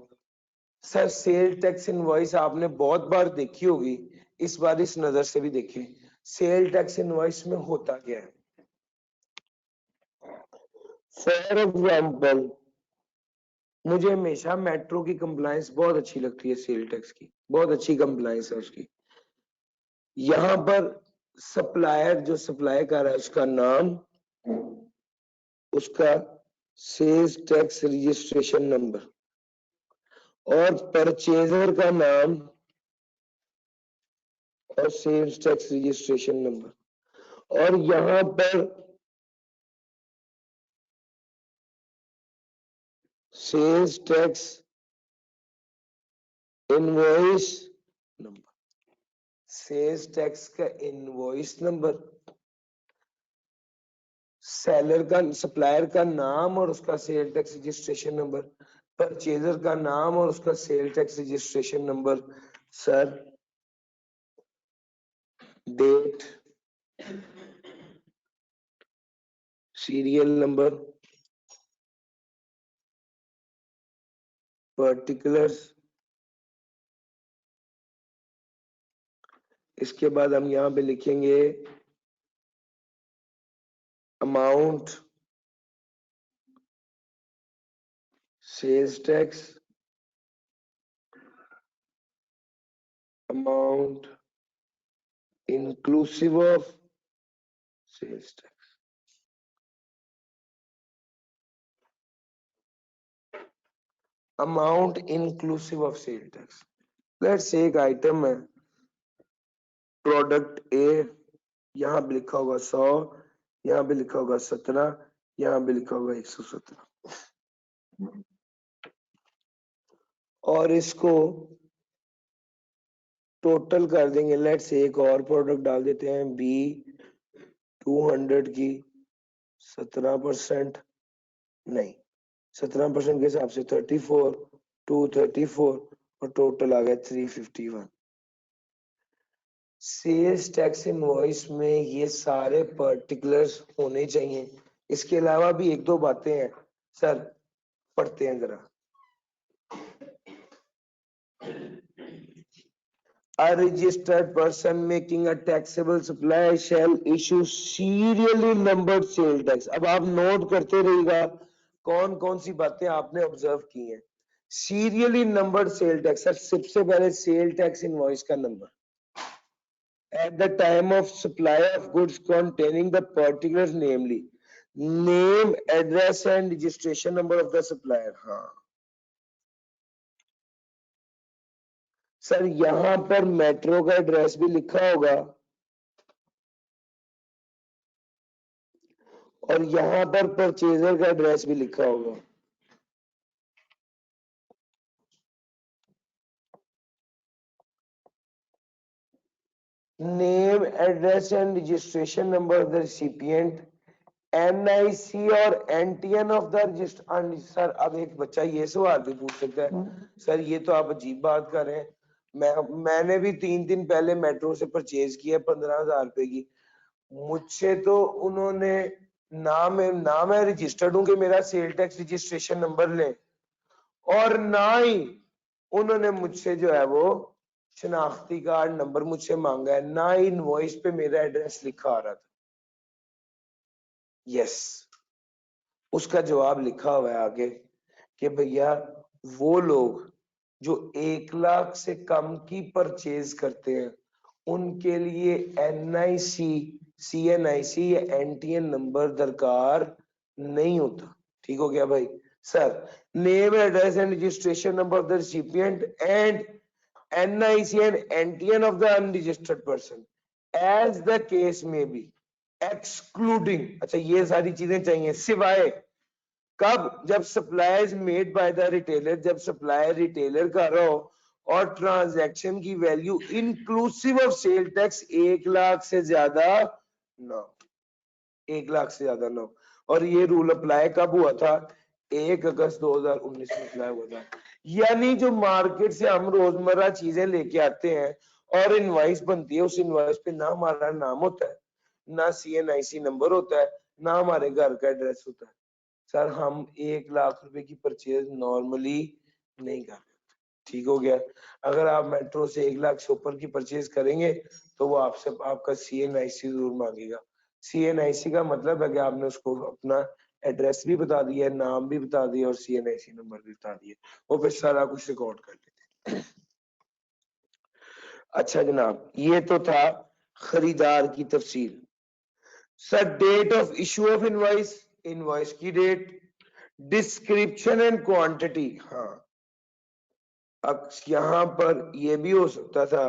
सर, सेल टैक्स इनवॉइस आपने बहुत बार देखी होगी, इस बार इस नजर से भी देखिए सेल टैक्स इनवॉइस में होता क्या है। फॉर एग्जाम्पल, मुझे हमेशा मेट्रो की कंप्लायंस बहुत अच्छी लगती है, सेल टैक्स की बहुत अच्छी कंप्लायंस है उसकी। यहां पर सप्लायर जो सप्लाई कर रहा है उसका नाम, उसका सेल्स टैक्स रजिस्ट्रेशन नंबर और परचेजर का नाम और सेल्स टैक्स रजिस्ट्रेशन नंबर, और यहां पर sales tax invoice number, sales tax का इनवॉइस नंबर, सेलर का सप्लायर का नाम और उसका sale tax registration number, purchaser का नाम और उसका sale tax registration number, sir date, serial number, particulars. इसके बाद हम यहां पे लिखेंगे amount, sales tax amount inclusive of sales tax, amount inclusive of sales tax। Let's say एक आइटम है प्रोडक्ट ए, यहाँ पे लिखा होगा 100, यहाँ पे लिखा होगा 17, यहाँ पे लिखा होगा 117, और इसको टोटल कर देंगे। लेट्स से एक और प्रोडक्ट डाल देते हैं बी 200 की 17%, नहीं 17% के हिसाब से 34, 234 और टोटल आ गया 351। सेल्स टैक्स इनवॉइस में ये सारे पर्टिकुलर्स होने चाहिए। इसके अलावा भी एक दो बातें हैं सर, पढ़ते हैं जरा। A registered person making a taxable supply shall issue serially numbered sale tax। अब आप नोट करते रहिएगा कौन कौन सी बातें आपने ऑब्जर्व की हैं। सीरियली नंबर्ड सेल टैक्स, सबसे पहले सेल टैक्स इनवॉइस का number at the time of supply of goods containing the particulars, namely name, address and registration number of the supplier। हाँ सर, यहां पर मेट्रो का एड्रेस भी लिखा होगा और यहां पर परचेजर का एड्रेस भी लिखा होगा। Name, address and registration number of the recipient, NIC और NTN of the register. Sir अब एक बच्चा ये सवाल भी पूछ सकता है, सर ये तो आप अजीब बात कर रहे हैं, मैंने भी 3 दिन पहले मेट्रो से परचेज किया 15,000 रुपए की, मुझसे तो उन्होंने नाम है रजिस्टर्ड हूं कि मेरा सेल टैक्स रजिस्ट्रेशन नंबर लें, और ना ही उन्होंने मुझसे जो है वो शनाख्ती कार्ड नंबर मुझसे मांगा है, ना ही इनवॉइस पे मेरा एड्रेस लिखा आ रहा था। यस, उसका जवाब लिखा हुआ है आगे कि भैया वो लोग जो 1 लाख से कम की परचेज करते हैं उनके लिए NIC, CNIC या NTN नंबर दरकार नहीं होता। ठीक हो गया भाई। Sir, name, address and registration number of the recipient and NIC and NTN of the unregistered person as the case may be excluding, अच्छा ये सारी चीजें चाहिए, सिवाय कब, जब supply is made by the retailer, जब सप्लाई रिटेलर कर रहा हो और ट्रांजैक्शन की value inclusive of sale tax 1 lakh से ज्यादा ना, 1 लाख से ज्यादा ना। और ये रूल अप्लाई कब हुआ था? 1 अगस्त 2019 में अप्लाई हुआ था। यानी जो मार्केट से हम रोजमर्रा चीजें लेके आते हैं और इनवॉइस बनती है, उस इनवॉइस पे ना हमारा नाम होता है, ना CNIC नंबर होता है, ना हमारे घर का एड्रेस होता है। सर, हम 1 लाख रुपए की परचेज नॉर्मली नहीं कर रहे। ठीक हो गया। अगर आप मेट्रो से 1 लाख से ऊपर की परचेज करेंगे तो वो आपसे आपका CNIC जरूर मांगेगा। CNIC का मतलब है कि आपने उसको अपना एड्रेस भी बता दिया, नाम भी बता दिया और CNIC नंबर भी बता दिया, वो फिर सारा कुछ रिकॉर्ड कर लेते हैं। अच्छा जनाब, ये तो था खरीदार की तफसील। सर, date of issue of invoice, invoice की डेट, डिस्क्रिप्शन एंड क्वांटिटी। हाँ, अब यहां पर ये भी हो सकता था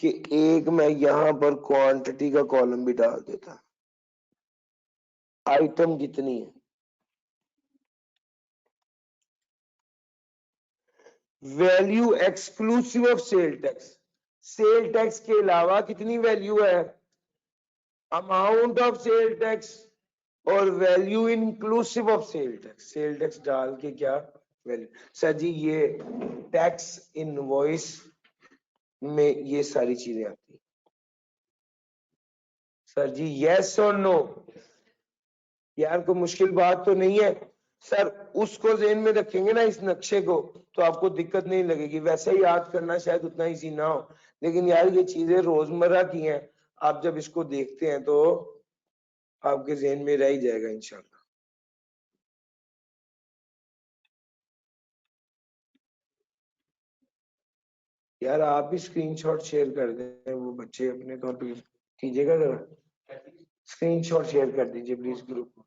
कि एक मैं यहां पर क्वांटिटी का कॉलम भी डाल देता, आइटम कितनी है, value exclusive of sale tax, sale tax के अलावा कितनी वैल्यू है, अमाउंट ऑफ सेल टैक्स, और value inclusive of sale tax, sale tax डाल के क्या वैल्यू। सर जी, ये टैक्स इनवॉइस में ये सारी चीजें आती। सर जी, यस और नो? यार कोई मुश्किल बात तो नहीं है। सर, उसको ज़हन में रखेंगे ना इस नक्शे को, तो आपको दिक्कत नहीं लगेगी। वैसे ही याद करना शायद उतना इजी ना हो, लेकिन यार ये चीजें रोजमर्रा की हैं, आप जब इसको देखते हैं तो आपके ज़हन में रह ही जाएगा इंशाल्लाह। यार आप भी स्क्रीनशॉट शेयर कर दें, वो बच्चे अपने तौर पे कीजिएगा जरा, स्क्रीनशॉट शेयर कर दीजिए प्लीज ग्रुप को।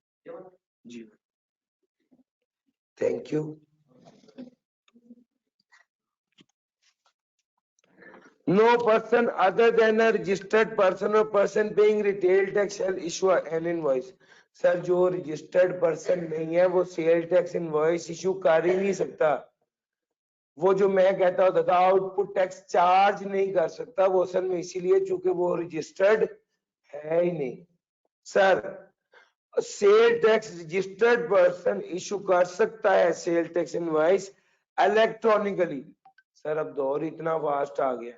जी, thank you. No person other than a registered person or person paying retail tax shall issue an invoice. Sir, जो रजिस्टर्ड पर्सन नहीं है वो सेल टैक्स इनवॉइस इशू कर ही नहीं सकता। वो जो मैं कहता होता था आउटपुट टैक्स चार्ज नहीं कर सकता, वो असल में इसीलिए चूंकि वो रजिस्टर्ड है ही नहीं। Sir, sale tax registered person issue कर सकता है cell tax invoice electronically. Sir, अब दौर इतना फास्ट आ गया,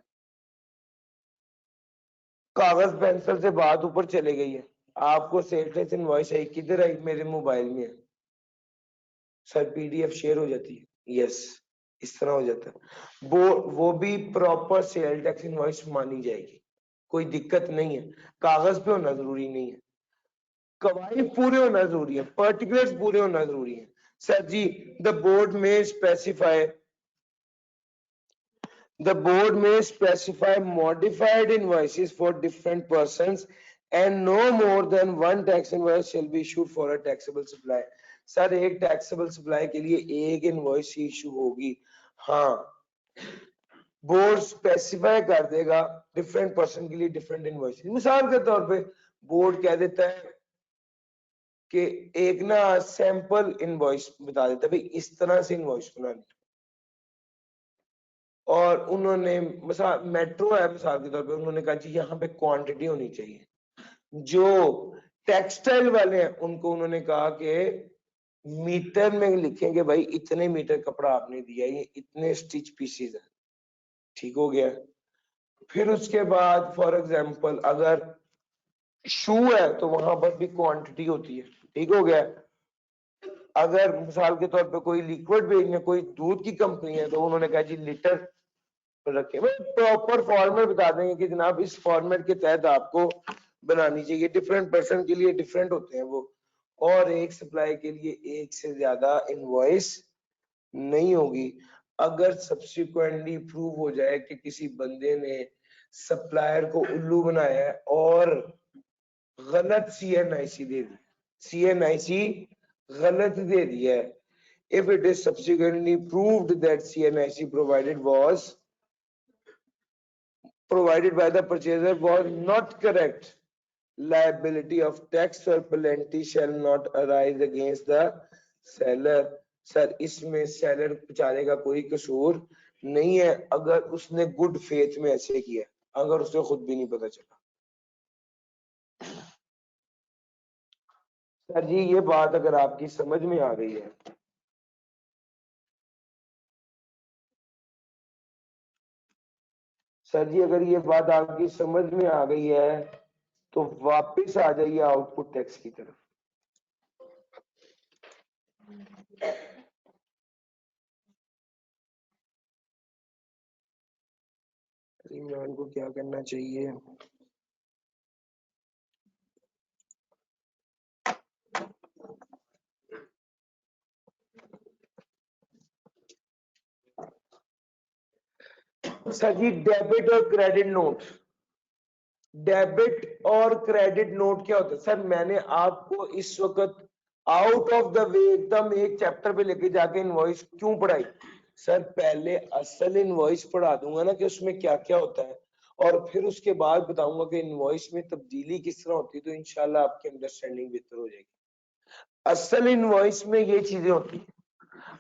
कागज पेंसिल से बात ऊपर चले गई है। आपको सेल टैक्स इनवॉइस आई किधर आई? मेरे मोबाइल में है सर, PDF शेयर हो जाती है। यस, इस तरह हो जाता है। वो भी प्रॉपर सेल टैक्स इनवॉइस मानी जाएगी, कोई दिक्कत नहीं है। कागज पे होना जरूरी नहीं है, कवायद पूरे होना जरूरी है, पर्टिकुलर्स पूरे होना जरूरी है। सर जी, द बोर्ड में specify, the board may specify modified invoices for different persons and no more than one tax invoice shall be issued for a taxable supply. Sir, एक टैक्सेबल सप्लाई के लिए एक invoice ही issue होगी। हाँ, board specify कर देगा different person के लिए डिफरेंट इनवॉइस। मिसाल के तौर पे बोर्ड कह देता है कि एक ना सैंपल इनवॉइस बता देता है, भाई इस तरह से इनवॉइस बनानी, और उन्होंने मिसाल मेट्रो है मिसाल के तौर पे, उन्होंने कहा जी यहाँ पे क्वांटिटी होनी चाहिए। जो टेक्सटाइल वाले हैं उनको उन्होंने कहा कि मीटर में लिखेंगे, भाई इतने मीटर कपड़ा आपने दिया, ये इतने स्टिच पीसेस है। ठीक हो गया। फिर उसके बाद फॉर एग्जांपल अगर शू है तो वहां पर भी क्वांटिटी होती है। ठीक हो गया। अगर मिसाल के तौर पे कोई लिक्विड भेजने, कोई दूध की कंपनी है तो उन्होंने कहा जी लीटर रखे, प्रॉपर फॉर्मेट बता देंगे कि जनाब इस फॉर्मेट के तहत आपको बनानी चाहिए। डिफरेंट पर्सन के लिए डिफरेंट होते हैं वो, और एक सप्लाई के लिए एक से ज्यादा इनवॉइस नहीं होगी। अगर सब्सिक्वेंटली प्रूव हो जाए कि किसी बंदे ने सप्लायर को उल्लू बनाया है और गलत CNIC दे दी, CNIC गलत दे दिया है, if it is subsequently proved that CNIC provided by the purchaser was not correct, liability of tax or penalty shall not arise against the seller। Sir इसमें सेलर बेचारे का कोई कसूर नहीं है अगर उसने गुड फेथ में ऐसे किया, अगर उसे खुद भी नहीं पता चला। सर जी ये बात अगर आपकी समझ में आ गई है, सर जी अगर ये बात आपकी समझ में आ गई है तो वापस आ जाइए आउटपुट टैक्स की तरफ। इमरान को क्या करना चाहिए? सर जी डेबिट और क्रेडिट नोट, डेबिट और क्रेडिट नोट क्या होता है? सर मैंने आपको इस वक्त आउट ऑफ द वे एकदम एक चैप्टर पे लेके जाके इनवॉइस क्यों पढ़ाई? सर पहले असल इनवॉइस पढ़ा दूंगा ना कि उसमें क्या क्या होता है, और फिर उसके बाद बताऊंगा कि इनवॉइस में तब्दीली किस तरह होती है, तो इंशाल्लाह आपकी अंडरस्टैंडिंग बेहतर हो जाएगी। असल इनवॉइस में ये चीजें होती है।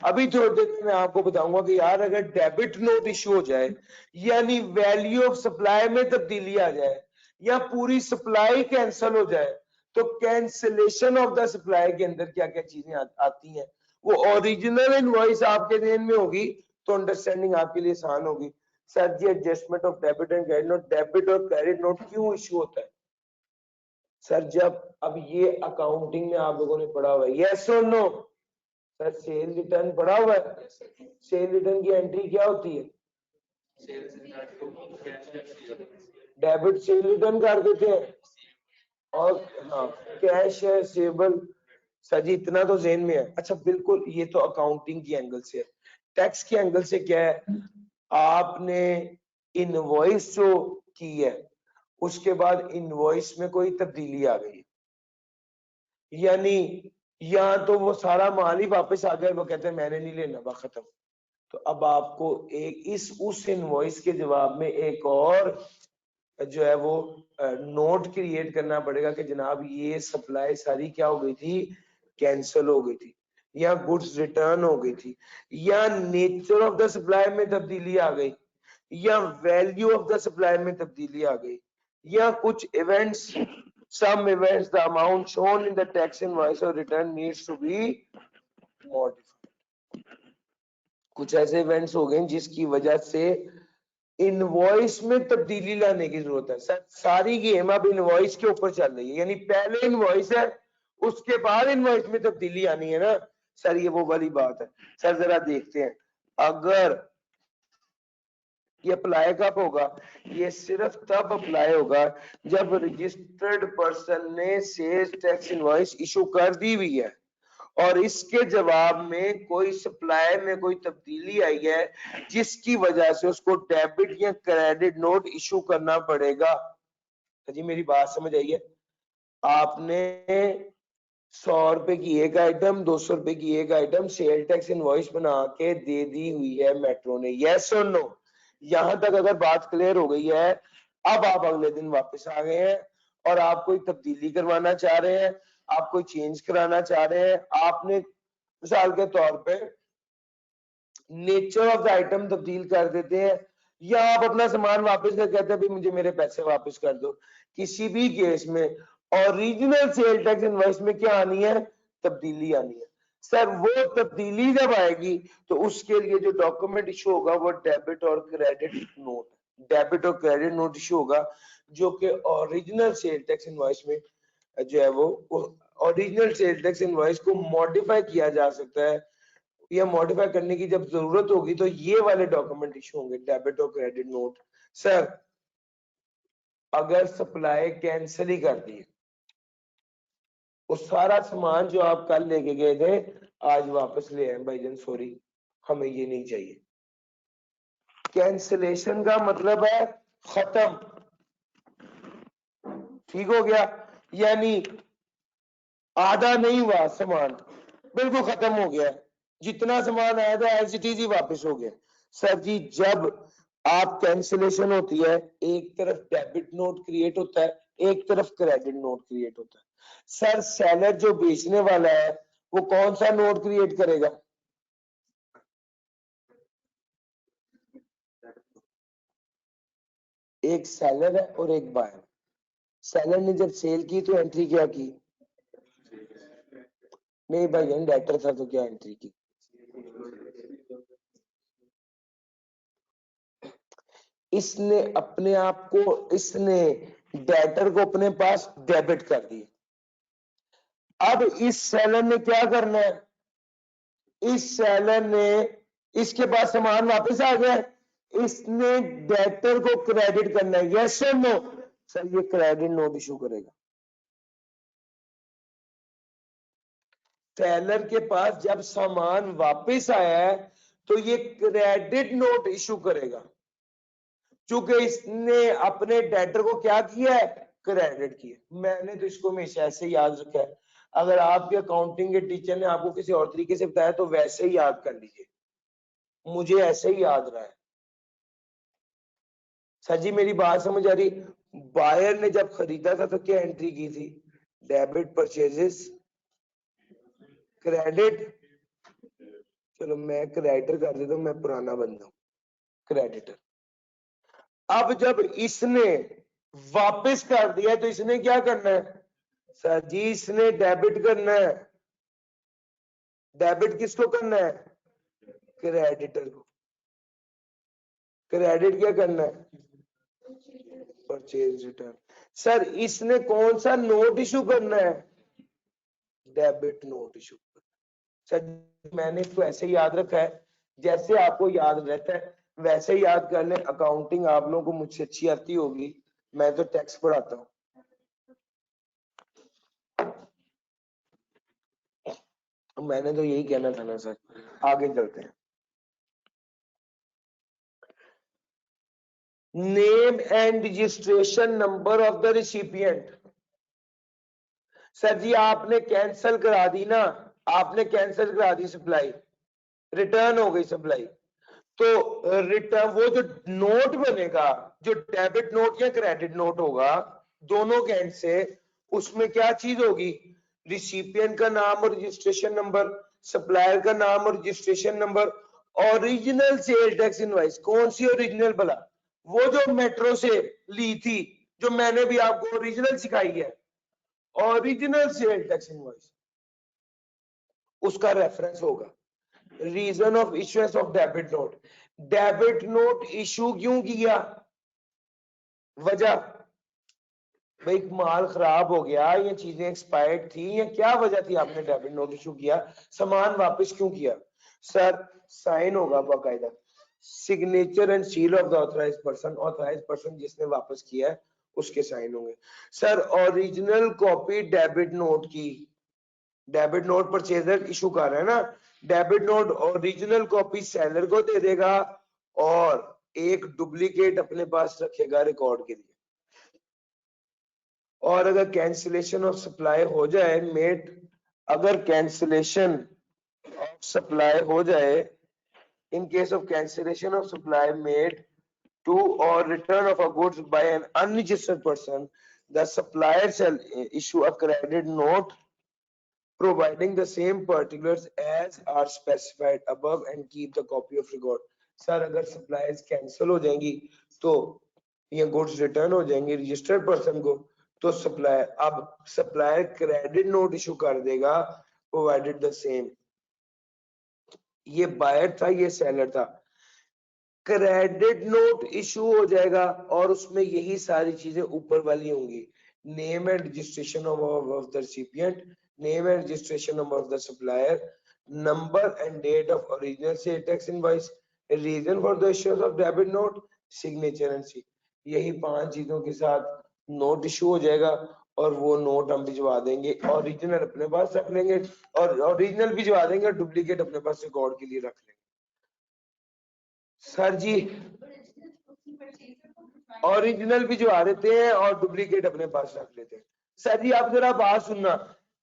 अभी थोड़ी देर में मैं आपको बताऊंगा कि यार अगर डेबिट नोट इश्यू हो जाए, यानी वैल्यू ऑफ सप्लाई में तब्दीली आ जाए, या पूरी सप्लाई कैंसिल हो जाए, तो कैंसिलेशन ऑफ द सप्लाई के अंदर क्या क्या चीजें आती हैं, वो ओरिजिनल इनवॉइस आपके ध्यान में होगी तो अंडरस्टैंडिंग आपके लिए आसान होगी। सर जी adjustment of debit and credit note, debit और क्रेडिट नोट क्यों इश्यू होता है? सर जब अब ये अकाउंटिंग में आप लोगों ने पढ़ा हुआ है, यस और नो? सर सेल रिटर्न पढ़ा हुआ है, सेल रिटर्न की एंट्री क्या होती है? डेबिट सेल रिटर्न कर देते हैं, और हाँ कैश है सेबल। सर जी इतना तो जेन में है। अच्छा बिल्कुल, ये तो अकाउंटिंग की एंगल से है। टैक्स के एंगल से क्या है, आपने इनवॉइस जो की है उसके बाद इनवॉइस में कोई तब्दीली आ गई, यानी या तो वो सारा माल ही वापस आ गया, वो कहते हैं मैंने नहीं लेना, बा खत्म। तो अब आपको एक इस उस इनवॉइस के जवाब में एक और जो है वो नोट क्रिएट करना पड़ेगा कि जनाब ये सप्लाई सारी क्या हो गई थी, कैंसिल हो गई थी, या गुड्स रिटर्न हो गई थी, या नेचर ऑफ द सप्लाई में तब्दीली आ गई, या वैल्यू ऑफ द सप्लाई में तब्दीली आ गई, या कुछ events, some events the amount shown in the tax invoice or return needs to be modified। कुछ ऐसे इवेंट्स हो गए जिसकी वजह से इनवॉइस में तब्दीली लाने की जरूरत है। सर सारी गेम अब इनवॉइस के ऊपर चल रही है, यानी पहले इनवॉइस है उसके बाद इनवॉइस में तब्दीली आनी है ना। सर ये वो वाली बात है। सर जरा देखते हैं, अगर ये अप्लाई कब होगा, ये सिर्फ तब अप्लाई होगा जब रजिस्टर्ड पर्सन ने सेल्स टैक्स इनवॉइस इशू कर दी हुई है और इसके जवाब में कोई सप्लाई में कोई तब्दीली आई है जिसकी वजह से उसको डेबिट या क्रेडिट नोट इशू करना पड़ेगा। जी मेरी बात समझ आई है? आपने 100 रुपए की एक आइटम, 200 रुपए की एक आइटम सेल टैक्स इनवॉइस बना के दे दी हुई है मेट्रो ने, यस और नो? यहां तक अगर बात क्लियर हो गई है, अब आप अगले दिन वापस आ गए हैं और आप कोई तब्दीली करवाना चाह रहे हैं, आप कोई चेंज कराना चाह रहे हैं, आपने मिसाल के तौर पे नेचर ऑफ द आइटम तब्दील कर देते हैं, या आप अपना सामान वापस कर कहते हैं भाई मुझे मेरे पैसे वापस कर दो। किसी भी केस में ओरिजिनल सेल टैक्स इनवॉइस में क्या आनी है, तब्दीली आनी है। सर वो तब्दीली जब आएगी तो उसके लिए जो डॉक्यूमेंट इशू होगा वो डेबिट और क्रेडिट नोट, डेबिट और क्रेडिट नोट इशू होगा जो कि ओरिजिनल सेल टैक्स इनवॉइस में जो है वो ओरिजिनल सेल टैक्स इनवॉइस को मॉडिफाई किया जा सकता है या मॉडिफाई करने की जब जरूरत होगी तो ये वाले डॉक्यूमेंट इशू होंगे, डेबिट और क्रेडिट नोट। सर अगर सप्लाई कैंसिल ही कर दी, वो सारा सामान जो आप कल लेके गए थे आज वापस ले आए भाईजान, सॉरी हमें ये नहीं चाहिए। कैंसिलेशन का मतलब है खत्म, ठीक हो गया, यानी आधा नहीं हुआ सामान, बिल्कुल खत्म हो गया, जितना सामान आया था एज इट इज ही वापस हो गया। सर जी जब आप कैंसिलेशन होती है, एक तरफ डेबिट नोट क्रिएट होता है, एक तरफ क्रेडिट नोट क्रिएट होता है। सर सेलर जो बेचने वाला है वो कौन सा नोट क्रिएट करेगा? एक सेलर है और एक बायर। सेलर ने जब सेल की तो एंट्री क्या की? नहीं भाई डेटर था तो क्या एंट्री की? इसने अपने आप को, इसने डेटर को अपने पास डेबिट कर दिया। अब इस सेलर ने क्या करना है? इस सेलर ने, इसके पास सामान वापस आ गया, इसने डेटर को क्रेडिट करना है, यस और नो? सर ये क्रेडिट नोट इशू करेगा। सेलर के पास जब सामान वापस आया है तो ये क्रेडिट नोट इशू करेगा, क्योंकि इसने अपने डेटर को क्या किया है? क्रेडिट किया। मैंने तो इसको हमेशा ऐसे याद रखा है, अगर आपके अकाउंटिंग के टीचर ने आपको किसी और तरीके से बताया तो वैसे ही याद कर लीजिए, मुझे ऐसे ही याद रहा है। सर जी मेरी बात समझ आ रही? बायर ने जब खरीदा था तो क्या एंट्री की थी? डेबिट परचेजेस क्रेडिट, चलो मैं क्रेडिटर कर देता हूं, मैं पुराना बंदा हूं, क्रेडिटर। अब जब इसने वापस कर दिया तो इसने क्या करना है? सर जी इसने डेबिट करना है। डेबिट किसको करना है? क्रेडिटर को। क्रेडिट क्या करना है? Purchase return. सर इसने कौन सा नोट इशू करना है? Debit note issue. सर मैंने इसको ऐसे याद रखा है, जैसे आपको याद रहता है वैसे ही याद कर ले। अकाउंटिंग आप लोगों को मुझसे अच्छी आती होगी, मैं तो टैक्स पढ़ाता हूँ। मैंने तो यही कहना था ना सर। आगे चलते हैं। Name and registration number of the recipient. Sir जी आपने कैंसिल करा दी ना, आपने कैंसिल करा दी सप्लाई, रिटर्न हो गई सप्लाई, तो रिटर्न वो जो नोट बनेगा, जो डेबिट नोट या क्रेडिट नोट होगा दोनों के एंड से, उसमें क्या चीज होगी? रिसिपिएंट का नाम और रजिस्ट्रेशन नंबर, सप्लायर का नाम और registration number, original sale tax invoice. कौन सी ओरिजिनल भला? वो जो मेट्रो से ली थी, जो मैंने भी आपको ओरिजिनल सिखाई है, ओरिजिनल सेल टैक्स इनवॉइस, उसका रेफरेंस होगा। Reason of issuance of debit note. Debit note issue क्यों किया? वजह भाई माल खराब हो गया, ये चीजें एक्सपायर्ड थी, या क्या वजह थी आपने डेबिट नोट इशू किया? सामान वापस क्यों किया? सर साइन होगा बाकायदा, signature and seal of the authorised person, authorised person जिसने वापस किया है उसके साइन होंगे। Sir original copy debit note की, डेबिट नोट परचेजर इशू कर रहा है ना, debit note original copy seller को दे देगा और एक डुप्लीकेट अपने पास रखेगा रिकॉर्ड के लिए। और अगर कैंसिलेशन ऑफ सप्लाई हो जाए मेट, अगर कैंसिलेशन ऑफ सप्लाई हो जाए, in case of cancellation of supply made to or return of a goods by an unregistered person, the supplier shall issue a credit note providing the same particulars as are specified above and keep the copy of record. Sir अगर supplies cancel हो जाएंगी तो ये goods return हो जाएंगे registered person को, तो supplier, अब सप्लायर क्रेडिट नोट इशू कर देगा प्रोवाइडेड द सेम। ये बायर था, ये सेलर था, क्रेडिट नोट इशू हो जाएगा और उसमें यही सारी चीजें ऊपर वाली होंगी, name and registration of the recipient, name and registration number of the supplier, number and date of original sale tax invoice, reason for the issuance of debit note, signature and seal. यही 5 चीजों के साथ note issue हो जाएगा और वो note हम भिजवा देंगे, ओरिजिनल अपने पास रख लेंगे और ओरिजिनल भिजवा देंगे और डुप्लीकेट अपने पास रिकॉर्ड के लिए रख लेंगे। सर जी ओरिजिनल भिजवा देते हैं और डुप्लीकेट अपने पास रख लेते हैं। सर जी आप जरा बात सुनना,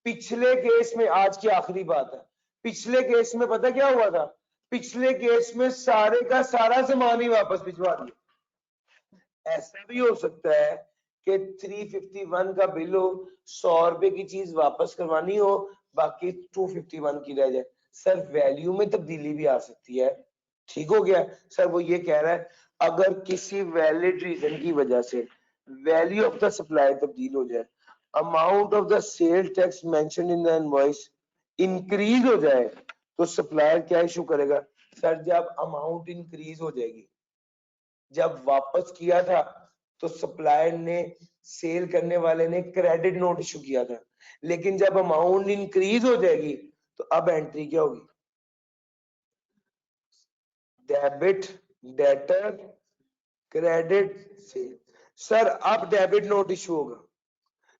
पिछले केस में, आज की आखिरी बात है, पिछले केस में पता क्या हुआ था? पिछले केस में सारे का सारा सामान ही वापस भिजवा दिया। ऐसा भी हो सकता है कि 351 का बिल हो, 100 रुपए की चीज वापस करवानी हो, बाकी 251 की रह जाए। सर वैल्यू में तब्दीली भी आ सकती है, ठीक हो गया। सर वो ये कह रहा है अगर किसी वैलिड रीजन की वजह से वैल्यू ऑफ द सप्लाई तब्दील हो जाए, amount of the sale tax mention in the invoice increase हो जाए, तो सप्लायर क्या इशू करेगा? सर जब अमाउंट इंक्रीज हो जाएगी, जब वापस किया था तो सप्लायर ने, सेल करने वाले ने क्रेडिट नोट इशू किया था, लेकिन जब अमाउंट इंक्रीज हो जाएगी तो अब एंट्री क्या होगी? Debit, debtor, credit, sale. Sir अब डेबिट नोट इशू होगा।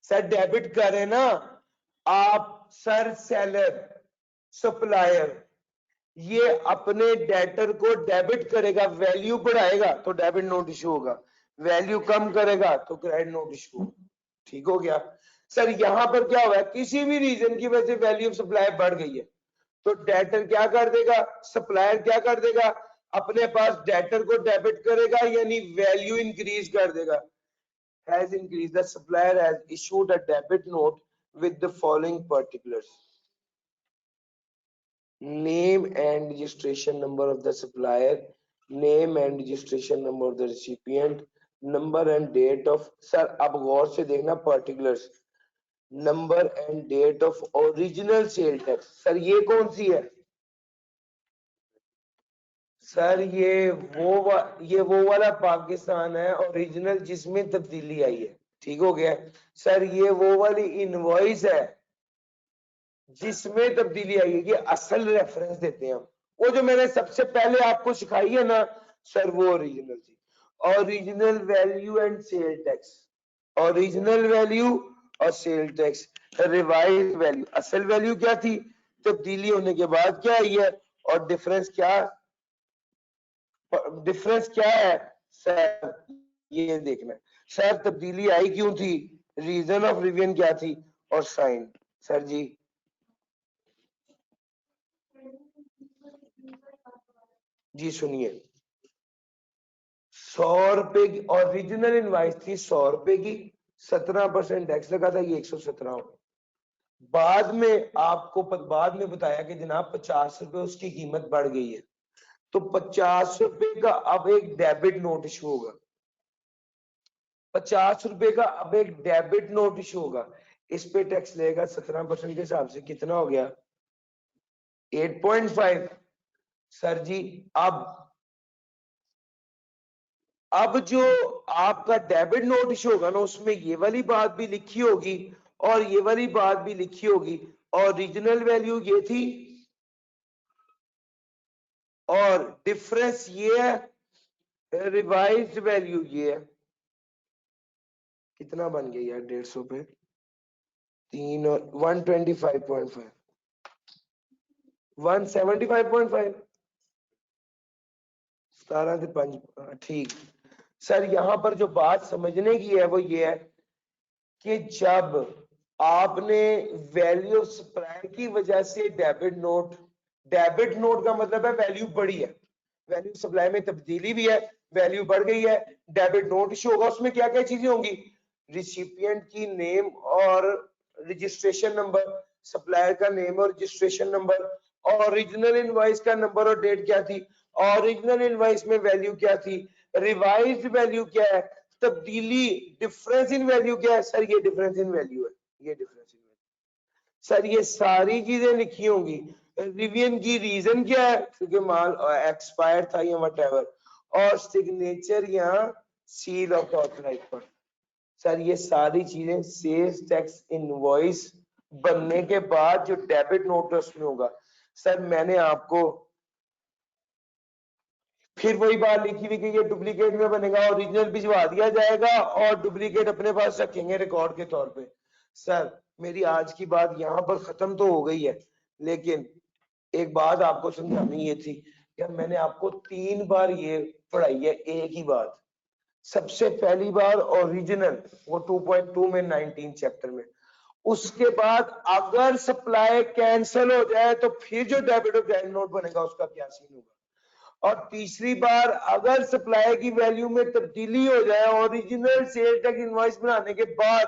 सर डेबिट करें ना आप, सर सेलर, सप्लायर ये अपने डेटर को डेबिट करेगा, वैल्यू बढ़ाएगा तो डेबिट नोट इशू होगा, वैल्यू कम करेगा तो क्रेडिट नोट इशू होगा, ठीक हो गया। सर यहाँ पर क्या हुआ है, किसी भी रीजन की वजह से वैल्यू ऑफ सप्लाई बढ़ गई है तो डेटर क्या कर देगा, सप्लायर क्या कर देगा, अपने पास डेटर को डेबिट करेगा, यानी वैल्यू इंक्रीज कर देगा। has increased, the supplier has issued a debit note with the following particulars: name and registration number of the supplier, name and registration number of the recipient, number and date of, sir अब गौर से देखना, particulars, number and date of original sale tax। Sir ये कौन सी है? Sir ये वो वाला पाकिस्तान है ओरिजिनल जिसमें तब्दीली आई है, ठीक हो गया। सर ये वो वाली इनवॉइस है जिसमें तब्दीली आई है, ये असल रेफरेंस देते हैं हम। वो जो मैंने सबसे पहले आपको सिखाई है ना सर, वो ओरिजिनल थी। Original value and sale tax, original value और सेल टैक्स, रिवाइज वैल्यू, असल वैल्यू क्या थी, तब्दीली होने के बाद क्या आई है, और डिफरेंस क्या है सर, ये देखना है। सर तब्दीली आई क्यों थी, रीजन ऑफ रिवीजन क्या थी, और साइन। सर जी जी सुनिए, 100 रुपए की ओरिजिनल इनवाइस थी, 100 रुपए की, 17% टैक्स लगा था, ये 117 हो। बाद में आपको बाद में बताया कि जनाब 50 रुपए उसकी कीमत बढ़ गई है, तो 50 रुपए का अब एक डेबिट नोट इशू होगा, 50 रुपए का अब एक डेबिट नोट इशू होगा, इस पे टैक्स लेगा 17% के हिसाब से, कितना हो गया 8.5। सर जी अब जो आपका डेबिट नोट इशू होगा ना, उसमें ये वाली बात भी लिखी होगी और ये वाली बात भी लिखी होगी, ओरिजिनल वैल्यू ये थी और डिफरेंस ये है, रिवाइज्ड वैल्यू ये है। कितना बन गया यार 150 पे 3 और 125.5, 175.5, 17 से 5, ठीक। सर यहाँ पर जो बात समझने की है वो ये है कि जब आपने वैल्यू सप्लाई की वजह से डेबिट नोट का मतलब है वैल्यू बढ़ी है, वैल्यू सप्लाई में तब्दीली भी है, वैल्यू बढ़ गई है, डेबिट नोट इशू होगा, उसमें क्या क्या चीजें होंगी, रिसिपिएंट की नेम और रजिस्ट्रेशन नंबर, सप्लायर का नेम और रजिस्ट्रेशन नंबर, ओरिजिनल इनवॉइस का नंबर और डेट क्या थी, ओरिजिनल इनवॉइस में वैल्यू क्या थी, रिवाइज्ड वैल्यू क्या है, तब्दीली, डिफरेंस इन वैल्यू क्या है। सर ये डिफरेंस इन वैल्यू है, ये डिफरेंस इन वैल्यू। सर ये सारी चीजें लिखी होंगी, रिवीजन की रीजन क्या है, क्योंकि माल एक्सपायर था या व्हाटएवर, और सिग्नेचर यहाँ seal of authorised person. Sir ये सारी चीजें सेल्स टैक्स इनवॉइस बनने के बाद जो डेबिट नोट है उसमें होगा। सर मैंने आपको फिर वही बात लिखी हुई कि ये डुप्लीकेट में बनेगा, ओरिजिनल भिजवा दिया जाएगा और डुप्लीकेट अपने पास रखेंगे रिकॉर्ड के तौर पे। सर मेरी आज की बात यहाँ पर खत्म तो हो गई है, लेकिन एक बात आपको समझानी ये थी कि मैंने आपको 3 बार ये पढ़ाई है एक ही बात। सबसे पहली बार ओरिजिनल वो 2.2 में 19 चैप्टर में, उसके बाद अगर सप्लाई कैंसिल हो जाए तो फिर जो डेबिट और क्रेडिट नोट बनेगा उसका क्या सीन होगा, और तीसरी बार अगर सप्लाई की वैल्यू में तब्दीली हो जाए ओरिजिनल सेल टैक्स इनवॉइस बनाने के बाद,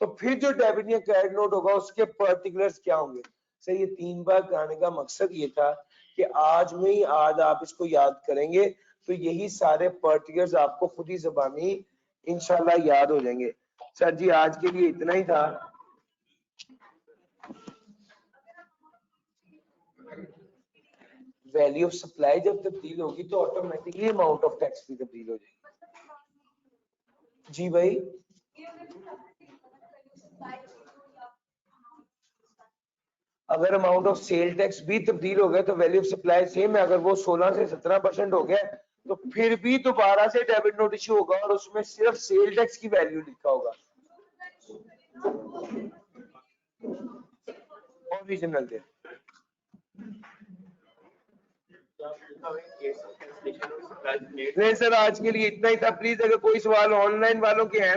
तो फिर जो डेबिट या क्रेडिट नोट होगा उसके पर्टिकुलर्स क्या होंगे। सर ये 3 बार कराने का मकसद ये था कि आज में ही आज आप इसको याद करेंगे तो यही सारे पर्टिकुलर्स आपको खुद ही ज़बानी इंशाल्लाह याद हो जाएंगे। सर जी आज के लिए इतना ही था। वैल्यू ऑफ सप्लाई जब तब्दील होगी तो ऑटोमेटिकली अमाउंट ऑफ टैक्स भी तब्दील हो जाएगी। जी भाई अगर अमाउंट ऑफ सेल टैक्स भी तब्दील हो गया तो वैल्यू ऑफ सप्लाई सेम है। अगर वो 16 से 17% हो गया तो फिर भी दोबारा से डेबिट नोट इशू होगा और उसमें सिर्फ सेल टैक्स की वैल्यू लिखा होगा ओरिजिनल दे। नहीं सर आज के लिए इतना ही था। प्लीज अगर कोई सवाल ऑनलाइन वालों के हैं